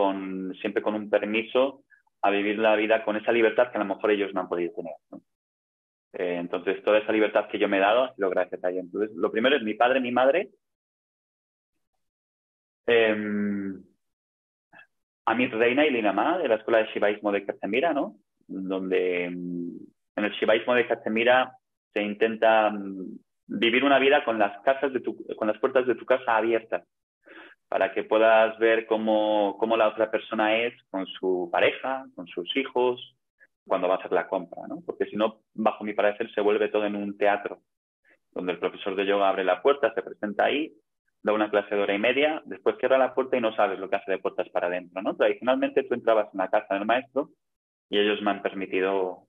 siempre con un permiso a vivir la vida con esa libertad que a lo mejor ellos no han podido tener, ¿no? Entonces, toda esa libertad que yo me he dado ha sido gracias a ellos. Entonces, lo primero es mi padre y mi madre. Amit Reina y Linamá, de la Escuela de Shivaísmo de Cachemira, ¿no? Donde en el Shivaísmo de Cachemira se intenta vivir una vida con las puertas de tu casa abiertas, para que puedas ver cómo la otra persona es con su pareja, con sus hijos, cuando va a hacer la compra, ¿no? Porque si no, bajo mi parecer, se vuelve todo en un teatro, donde el profesor de yoga abre la puerta, se presenta ahí, da una clase de 1 hora y media, después cierra la puerta y no sabes lo que hace de puertas para adentro, ¿no? Tradicionalmente tú entrabas en la casa del maestro y ellos me han permitido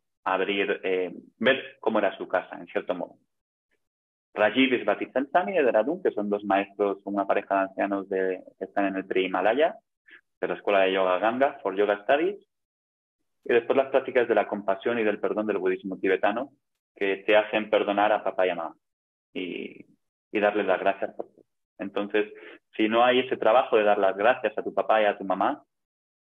ver cómo era su casa, en cierto modo. Rajiv y Svati Santani de Dehradun, que son 2 maestros, una pareja de ancianos que están en el Tri-Himalaya, de la Escuela de Yoga Ganga, for Yoga Studies, y después las prácticas de la compasión y del perdón del budismo tibetano, que te hacen perdonar a papá y a mamá y darles las gracias por todo. Entonces, si no hay ese trabajo de dar las gracias a tu papá y a tu mamá,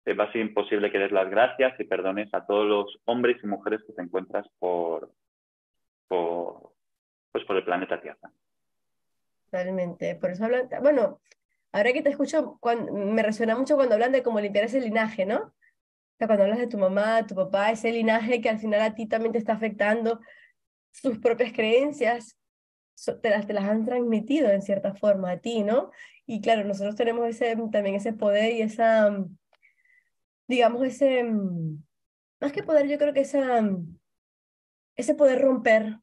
va a ser imposible que des las gracias y perdones a todos los hombres y mujeres que te encuentras por el planeta Tierra. Totalmente. Por eso hablan, bueno, ahora que te escucho, me resuena mucho cuando hablan de cómo limpiar ese linaje, ¿no? O sea, cuando hablas de tu mamá, tu papá, ese linaje que al final a ti también te está afectando, sus propias creencias, te las han transmitido en cierta forma a ti, ¿no? Y claro, nosotros tenemos también ese poder y digamos, más que poder, yo creo que ese poder romper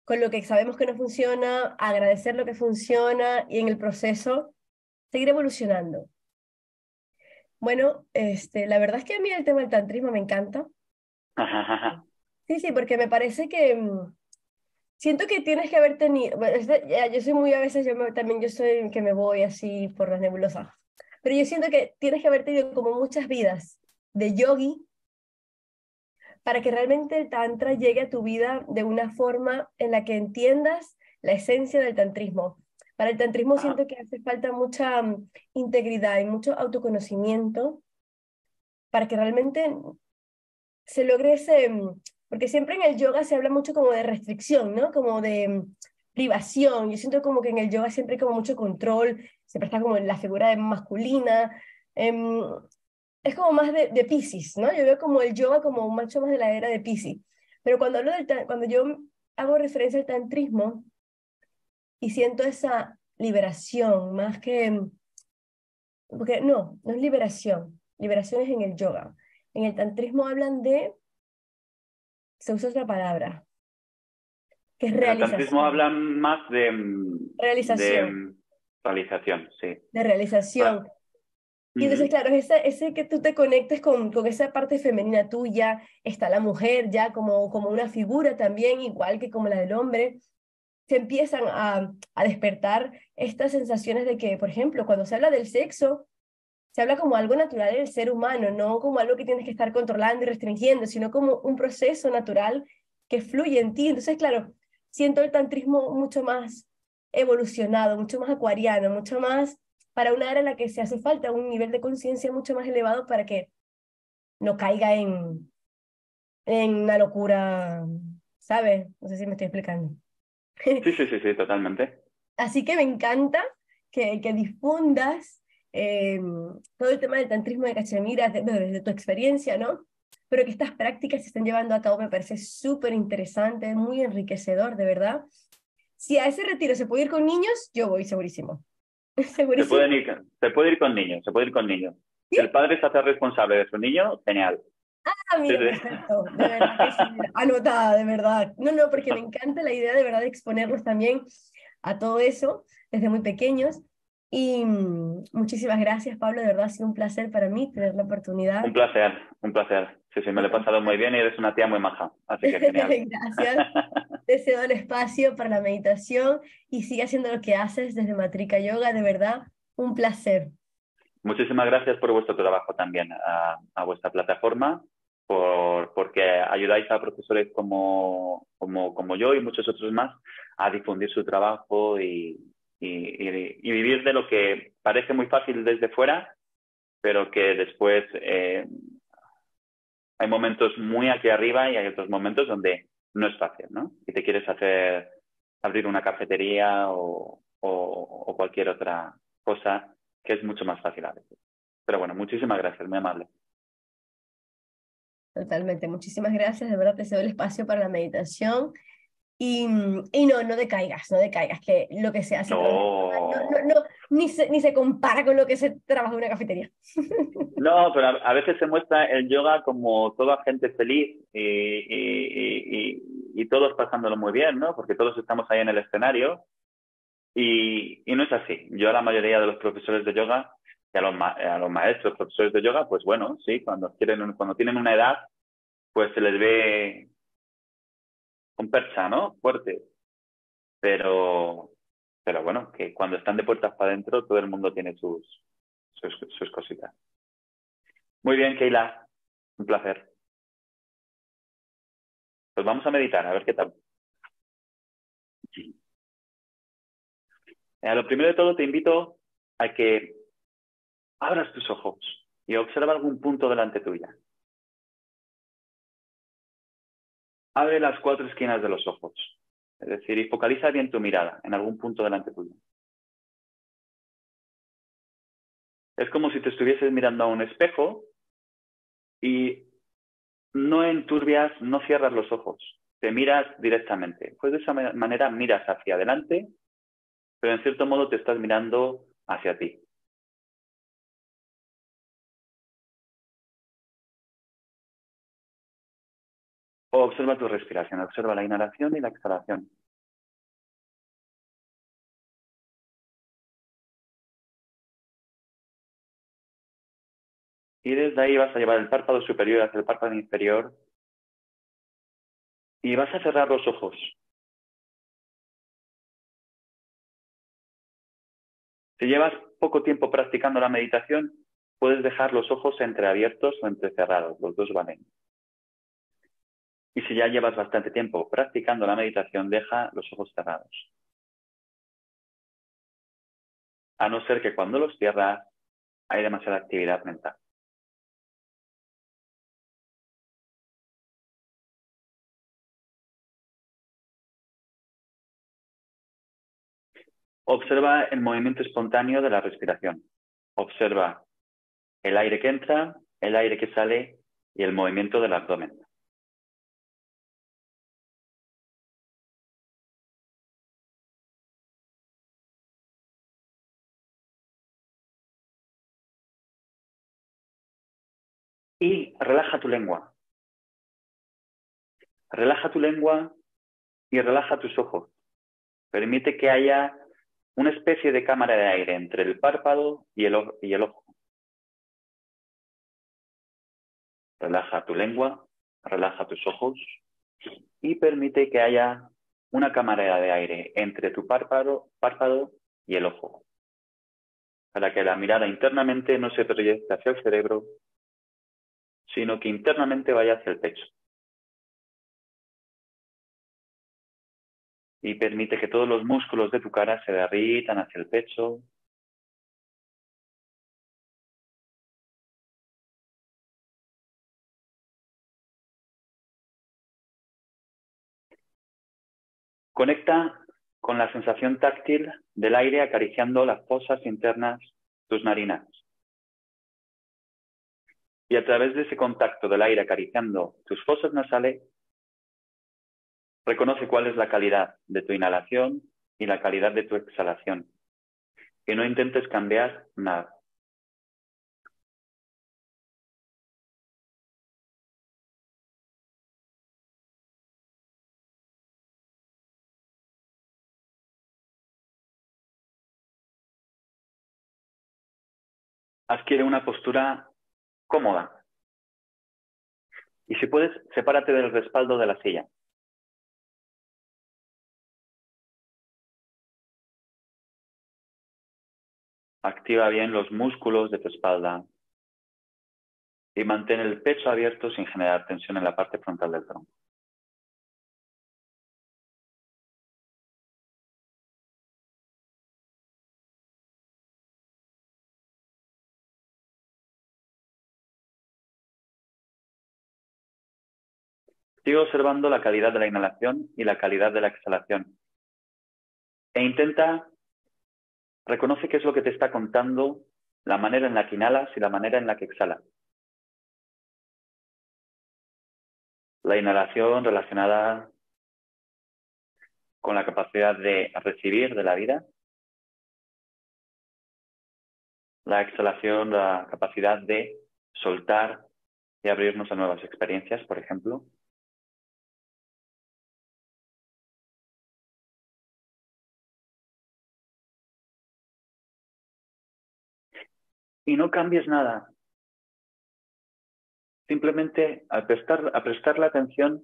con lo que sabemos que no funciona, agradecer lo que funciona y en el proceso seguir evolucionando. Bueno, la verdad es que a mí el tema del tantrismo me encanta. Sí, sí, porque me parece que siento que tienes que haber tenido, bueno, yo soy muy a veces, también yo soy que me voy así por las nebulosas, pero yo siento que tienes que haber tenido como muchas vidas de yogi para que realmente el tantra llegue a tu vida de una forma en la que entiendas la esencia del tantrismo. Para el tantrismo siento que hace falta mucha integridad y mucho autoconocimiento para que realmente se logre porque siempre en el yoga se habla mucho como de restricción, ¿no? Como de privación. Yo siento como que en el yoga siempre hay como mucho control, siempre está como en la figura masculina. em, es como más de Piscis, ¿no? Yo veo como el yoga como un macho más de la era de Piscis. Pero cuando yo hago referencia al tantrismo y siento esa liberación, más que, porque no es liberación, liberación es en el yoga. En el tantrismo hablan se usa otra palabra, que es En el tantrismo realización, hablan más realización, realización, sí. de realización. Y entonces, claro, ese que tú te conectes con esa parte femenina tuya, está la mujer ya como una figura también, igual que como la del hombre, se empiezan a despertar estas sensaciones de que, por ejemplo, cuando se habla del sexo, se habla como algo natural en el ser humano, no como algo que tienes que estar controlando y restringiendo, sino como un proceso natural que fluye en ti. Entonces, claro, siento el tantrismo mucho más evolucionado, mucho más acuariano, mucho más para una era en la que se hace falta un nivel de conciencia mucho más elevado para que no caiga en una locura, ¿sabes? No sé si me estoy explicando. Sí, sí, sí, sí, totalmente. Así que me encanta que difundas todo el tema del tantrismo de Cachemira desde tu experiencia, ¿no? Pero que estas prácticas se estén llevando a cabo me parece súper interesante, muy enriquecedor, de verdad. Si a ese retiro se puede ir con niños, yo voy segurísimo. Segurísimo. Se puede ir con niños, se puede ir con niños. ¿Sí? Si el padre se hace responsable de su niño, genial. Ah, Sí, mira, sí. perfecto. De verdad que sí, mira, anotada, de verdad. No, porque me encanta la idea de verdad de exponerlos también a todo eso desde muy pequeños. Y muchísimas gracias, Pablo. De verdad ha sido un placer para mí tener la oportunidad. Un placer, un placer. Sí, sí, me lo he pasado muy bien y eres una tía muy maja, así que genial. Gracias. Deseo el espacio para la meditación y sigue haciendo lo que haces desde Matrika Yoga. De verdad, un placer. Muchísimas gracias por vuestro trabajo también a vuestra plataforma porque ayudáis a profesores como yo y muchos otros más a difundir su trabajo y vivir de lo que parece muy fácil desde fuera, pero que después hay momentos muy aquí arriba y hay otros momentos donde no es fácil, ¿no? Si te quieres abrir una cafetería o cualquier otra cosa que es mucho más fácil a veces. Pero bueno, muchísimas gracias, muy amable. Totalmente, muchísimas gracias, de verdad te cedo el espacio para la meditación y no, no decaigas, no decaigas, que lo que se hace a través de No, ni se compara con lo que se trabaja en una cafetería. no, pero a veces se muestra el yoga como toda gente feliz y todos pasándolo muy bien, ¿no? Porque todos estamos ahí en el escenario y no es así. Yo a la mayoría de los profesores de yoga y a los maestros, profesores de yoga, pues bueno, sí, cuando tienen una edad, pues se les ve con percha, ¿no? Fuerte. Pero, pero bueno, que cuando están de puertas para adentro, todo el mundo tiene sus cositas. Muy bien, Keila. Un placer. Pues vamos a meditar, a ver qué tal. Lo primero de todo, te invito a que abras tus ojos y observa algún punto delante tuya. Abre las cuatro esquinas de los ojos. Es decir, y focaliza bien tu mirada en algún punto delante tuyo. Es como si te estuvieses mirando a un espejo y no enturbias, no cierras los ojos. Te miras directamente. Pues de esa manera miras hacia adelante, pero en cierto modo te estás mirando hacia ti. O observa tu respiración, observa la inhalación y la exhalación. Y desde ahí vas a llevar el párpado superior hacia el párpado inferior y vas a cerrar los ojos. Si llevas poco tiempo practicando la meditación, puedes dejar los ojos entreabiertos o entrecerrados, los dos valen. Y si ya llevas bastante tiempo practicando la meditación, deja los ojos cerrados. A no ser que cuando los cierras hay demasiada actividad mental. Observa el movimiento espontáneo de la respiración. Observa el aire que entra, el aire que sale y el movimiento del abdomen. Y relaja tu lengua. Relaja tu lengua y relaja tus ojos. Permite que haya una especie de cámara de aire entre el párpado y el ojo. Relaja tu lengua, relaja tus ojos y permite que haya una cámara de aire entre tu párpado y el ojo, para que la mirada internamente no se proyecte hacia el cerebro, sino que internamente vaya hacia el pecho. Y permite que todos los músculos de tu cara se derritan hacia el pecho. Conecta con la sensación táctil del aire acariciando las fosas internas, tus narinas. Y a través de ese contacto del aire acariciando tus fosas nasales, reconoce cuál es la calidad de tu inhalación y la calidad de tu exhalación. Y no intentes cambiar nada. Adquiere una postura cómoda. Y si puedes, sepárate del respaldo de la silla. Activa bien los músculos de tu espalda y mantén el pecho abierto sin generar tensión en la parte frontal del tronco. Sigue observando la calidad de la inhalación y la calidad de la exhalación. E reconoce qué es lo que te está contando la manera en la que inhalas y la manera en la que exhalas. La inhalación relacionada con la capacidad de recibir de la vida. La exhalación, la capacidad de soltar y abrirnos a nuevas experiencias, por ejemplo. Y no cambies nada. Simplemente al prestarle atención,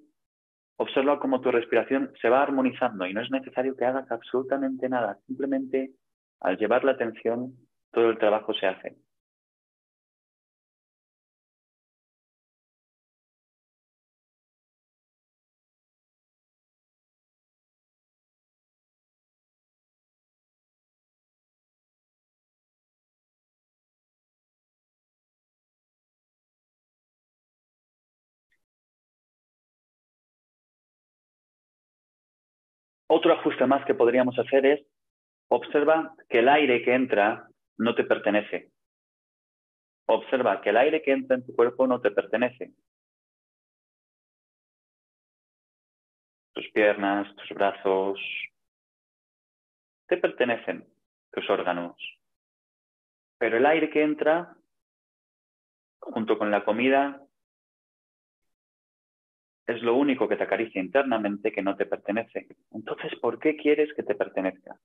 observa cómo tu respiración se va armonizando y no es necesario que hagas absolutamente nada. Simplemente al llevar la atención, todo el trabajo se hace. Otro ajuste más que podríamos hacer es observa que el aire que entra no te pertenece. Observa que el aire que entra en tu cuerpo no te pertenece. Tus piernas, tus brazos, te pertenecen, tus órganos. Pero el aire que entra, junto con la comida, es lo único que te acaricia internamente que no te pertenece. Entonces, ¿por qué quieres que te pertenezca?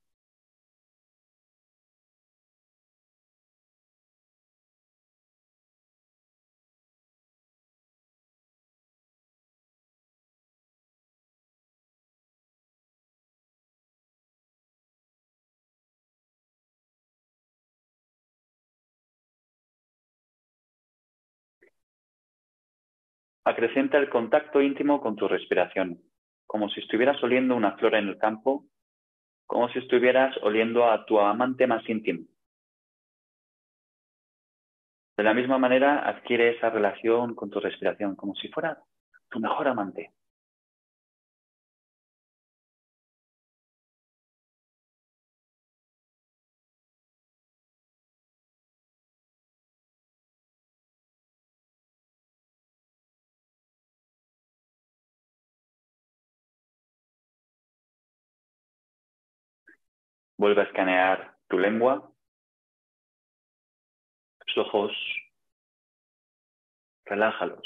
Acrecenta el contacto íntimo con tu respiración, como si estuvieras oliendo una flor en el campo, como si estuvieras oliendo a tu amante más íntimo. De la misma manera, adquiere esa relación con tu respiración, como si fuera tu mejor amante. Vuelve a escanear tu lengua, tus ojos, relájalos.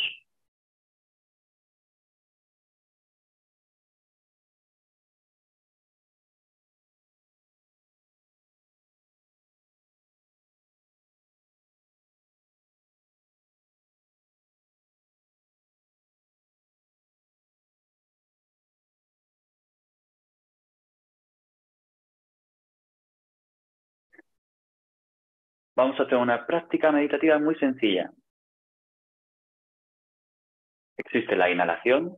Vamos a hacer una práctica meditativa muy sencilla. Existe la inhalación,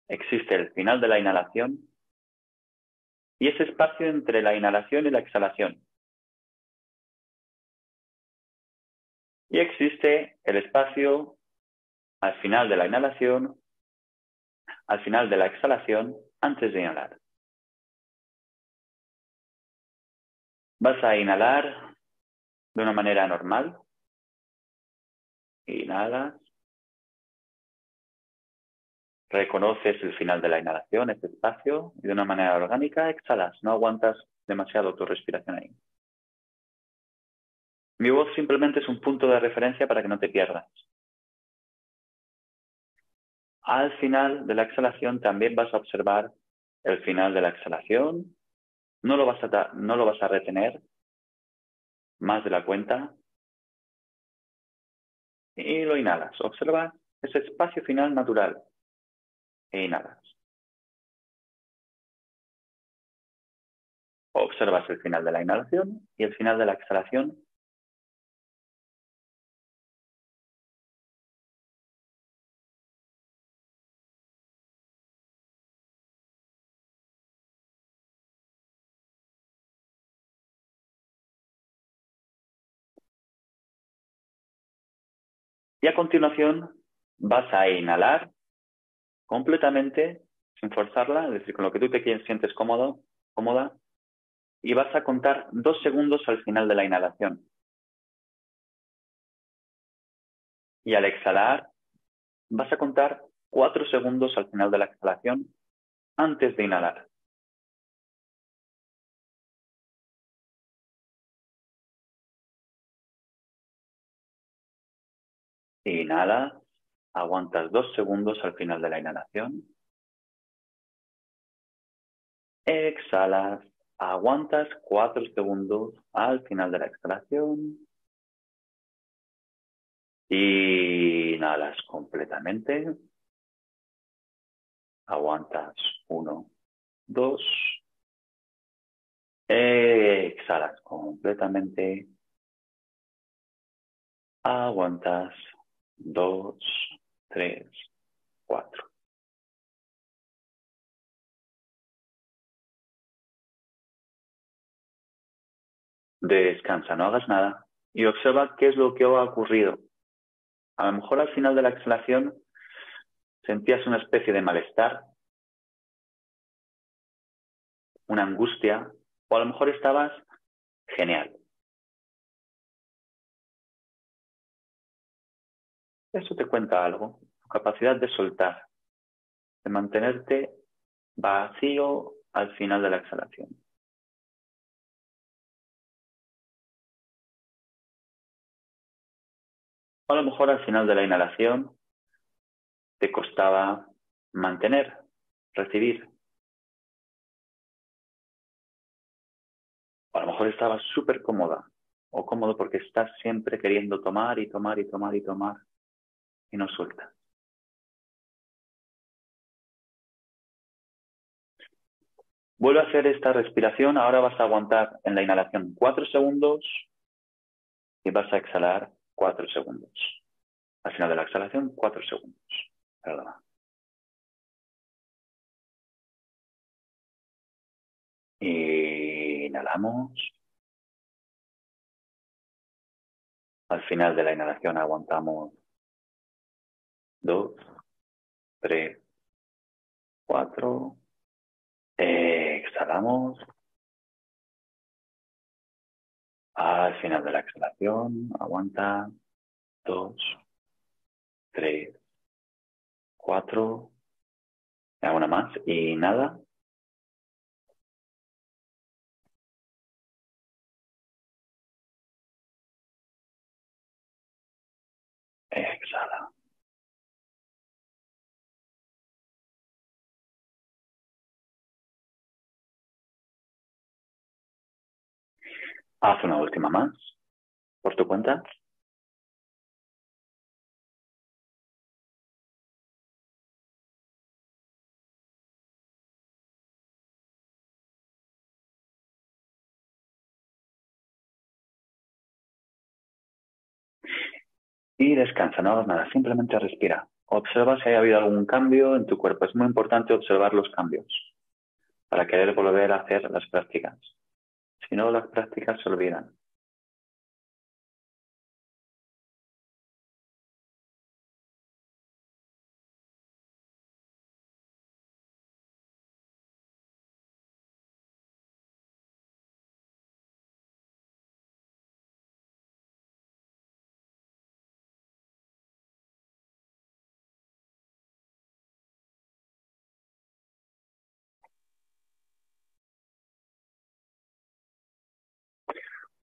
existe el final de la inhalación y ese espacio entre la inhalación y la exhalación. Y existe el espacio al final de la inhalación, al final de la exhalación, antes de inhalar. Vas a inhalar de una manera normal. Inhalas. Reconoces el final de la inhalación, ese espacio, y de una manera orgánica exhalas. No aguantas demasiado tu respiración ahí. Mi voz simplemente es un punto de referencia para que no te pierdas. Al final de la exhalación también vas a observar el final de la exhalación. No lo vas a retener más de la cuenta. Y lo inhalas. Observa ese espacio final natural. E inhalas. Observas el final de la inhalación y el final de la exhalación. Y a continuación vas a inhalar completamente, sin forzarla, es decir, con lo que tú te sientes cómodo, cómoda, y vas a contar 2 segundos al final de la inhalación. Y al exhalar, vas a contar 4 segundos al final de la exhalación antes de inhalar. Inhalas, aguantas 2 segundos al final de la inhalación. Exhalas, aguantas 4 segundos al final de la exhalación. Inhalas completamente. Aguantas 1, 2. Exhalas completamente. Aguantas 2, 3, 4. Descansa, no hagas nada y observa qué es lo que ha ocurrido. A lo mejor al final de la exhalación sentías una especie de malestar, una angustia, o a lo mejor estabas genial. Eso te cuenta algo, tu capacidad de soltar, de mantenerte vacío al final de la exhalación. O a lo mejor al final de la inhalación te costaba mantener, recibir. O a lo mejor estabas súper cómoda o cómodo porque estás siempre queriendo tomar y tomar y tomar y tomar y no sueltas. Vuelve a hacer esta respiración. Ahora vas a aguantar en la inhalación 4 segundos y vas a exhalar 4 segundos. Al final de la exhalación, 4 segundos. Perdona. Inhalamos. Al final de la inhalación aguantamos 2, 3, 4. Exhalamos. Al final de la exhalación aguanta 2, 3, 4. Una más. Inhala. Exhala. Haz una última más. Por tu cuenta. Y descansa, no hagas nada, simplemente respira. Observa si ha habido algún cambio en tu cuerpo. Es muy importante observar los cambios para querer volver a hacer las prácticas. Si no, las prácticas se olvidan.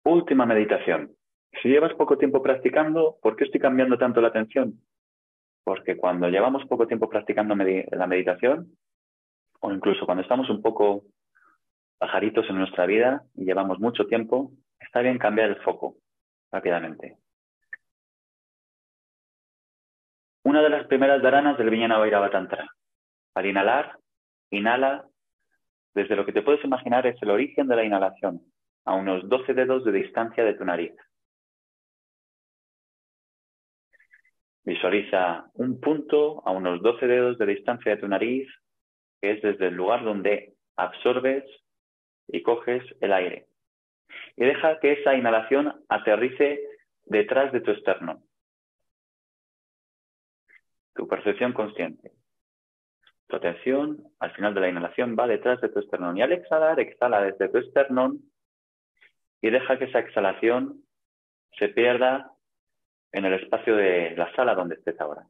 Última meditación. Si llevas poco tiempo practicando, ¿por qué estoy cambiando tanto la atención? Porque cuando llevamos poco tiempo practicando la meditación, o incluso cuando estamos un poco pajaritos en nuestra vida y llevamos mucho tiempo, está bien cambiar el foco rápidamente. Una de las primeras dharanas del Vijnana Tantra. Al inhalar, inhala desde lo que te puedes imaginar es el origen de la inhalación, a unos 12 dedos de distancia de tu nariz. Visualiza un punto a unos 12 dedos de distancia de tu nariz, que es desde el lugar donde absorbes y coges el aire. Y deja que esa inhalación aterrice detrás de tu esternón. tu percepción consciente. Tu atención al final de la inhalación va detrás de tu esternón y al exhalar, exhala desde tu esternón y deja que esa exhalación se pierda en el espacio de la sala donde estés ahora.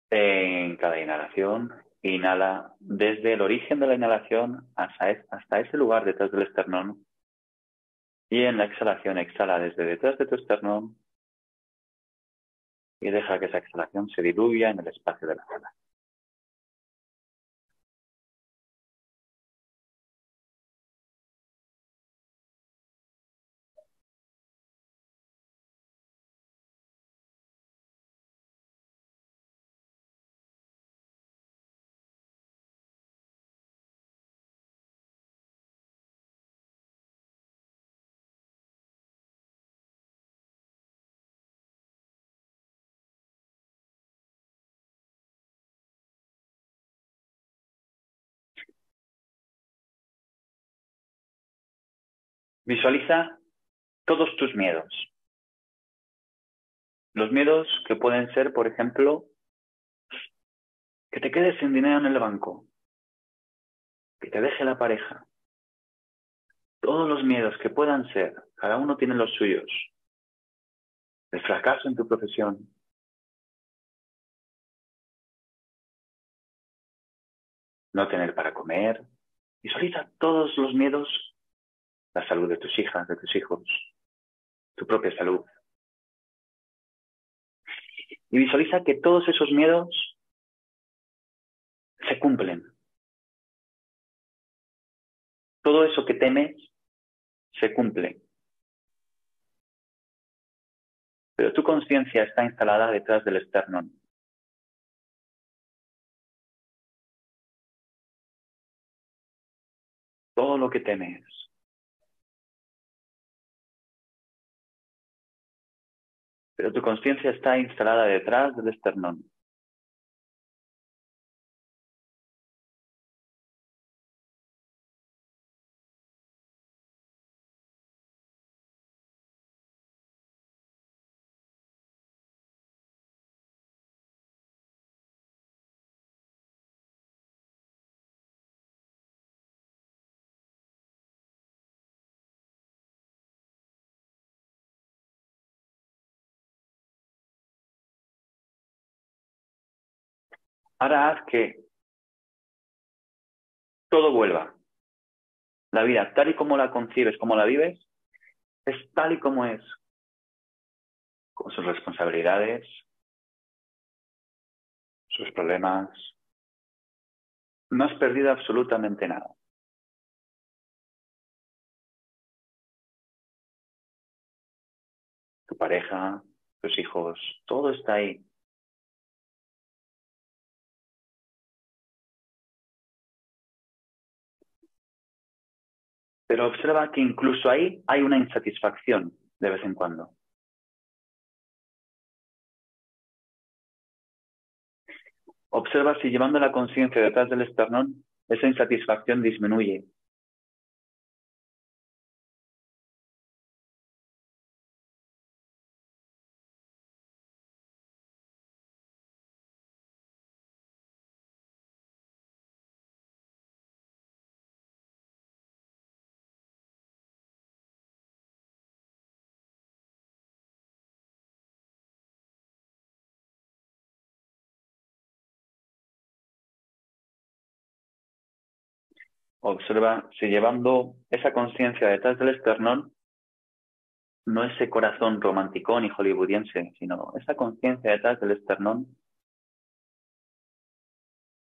En cada inhalación, inhala desde el origen de la inhalación hasta ese lugar detrás del esternón. Y en la exhalación, exhala desde detrás de tu esternón y deja que esa exhalación se diluya en el espacio de la sala. Visualiza todos tus miedos. Los miedos que pueden ser, por ejemplo, que te quedes sin dinero en el banco, que te deje la pareja. Todos los miedos que puedan ser, cada uno tiene los suyos. El fracaso en tu profesión, no tener para comer. Visualiza todos los miedos, la salud de tus hijas, de tus hijos, tu propia salud. Y visualiza que todos esos miedos se cumplen. Todo eso que temes se cumple. Pero tu conciencia está instalada detrás del esternón. Todo lo que temes. Pero tu conciencia está instalada detrás del esternón. Ahora haz que todo vuelva. La vida, tal y como la concibes, como la vives, es tal y como es, con sus responsabilidades, sus problemas. No has perdido absolutamente nada. Tu pareja, tus hijos, todo está ahí. Pero observa que incluso ahí hay una insatisfacción de vez en cuando. Observa si llevando la conciencia detrás del esternón, esa insatisfacción disminuye. Observa si llevando esa conciencia detrás del esternón, no ese corazón romanticón y hollywoodiense, sino esa conciencia detrás del esternón,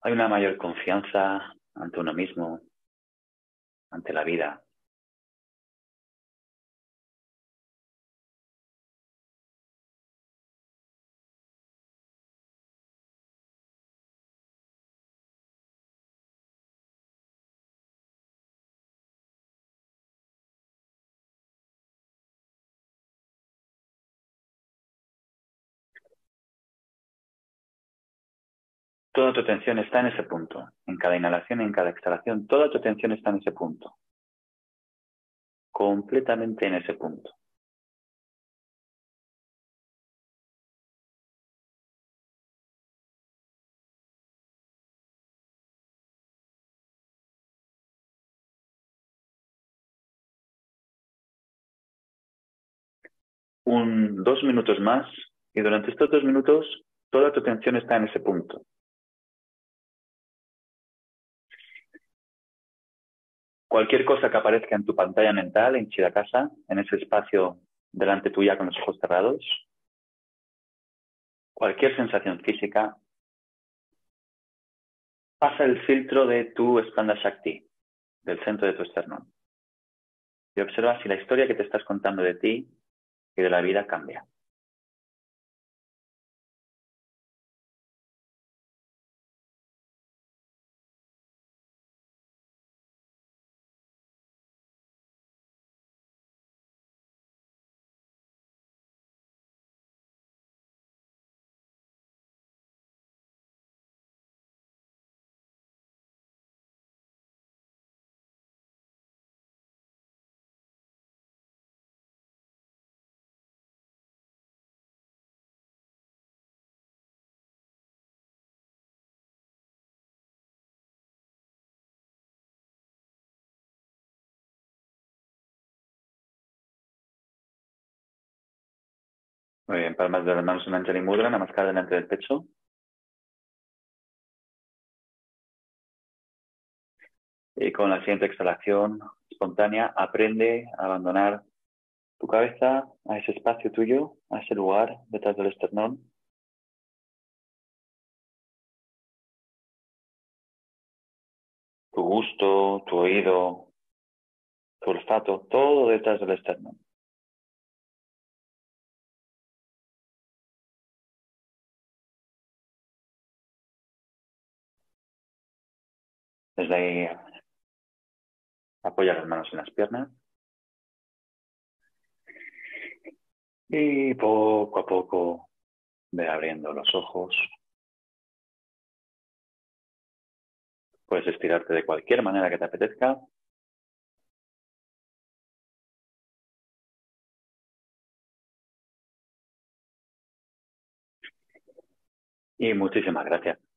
hay una mayor confianza ante uno mismo, ante la vida. Toda tu atención está en ese punto. En cada inhalación y en cada exhalación, toda tu atención está en ese punto. Completamente en ese punto. Dos minutos más y durante estos 2 minutos toda tu atención está en ese punto. Cualquier cosa que aparezca en tu pantalla mental, en Chidakasa, en ese espacio delante tuya con los ojos cerrados, cualquier sensación física, pasa el filtro de tu Spanda Shakti, del centro de tu esternón. Y observa si la historia que te estás contando de ti y de la vida cambia. Muy bien, palmas de las manos en Anjali Mudra, Namaskar delante del pecho. Y con la siguiente exhalación espontánea, aprende a abandonar tu cabeza a ese espacio tuyo, a ese lugar detrás del esternón. Tu gusto, tu oído, tu olfato, todo detrás del esternón. Desde ahí apoya las manos en las piernas y poco a poco ve abriendo los ojos. Puedes estirarte de cualquier manera que te apetezca. Y muchísimas gracias.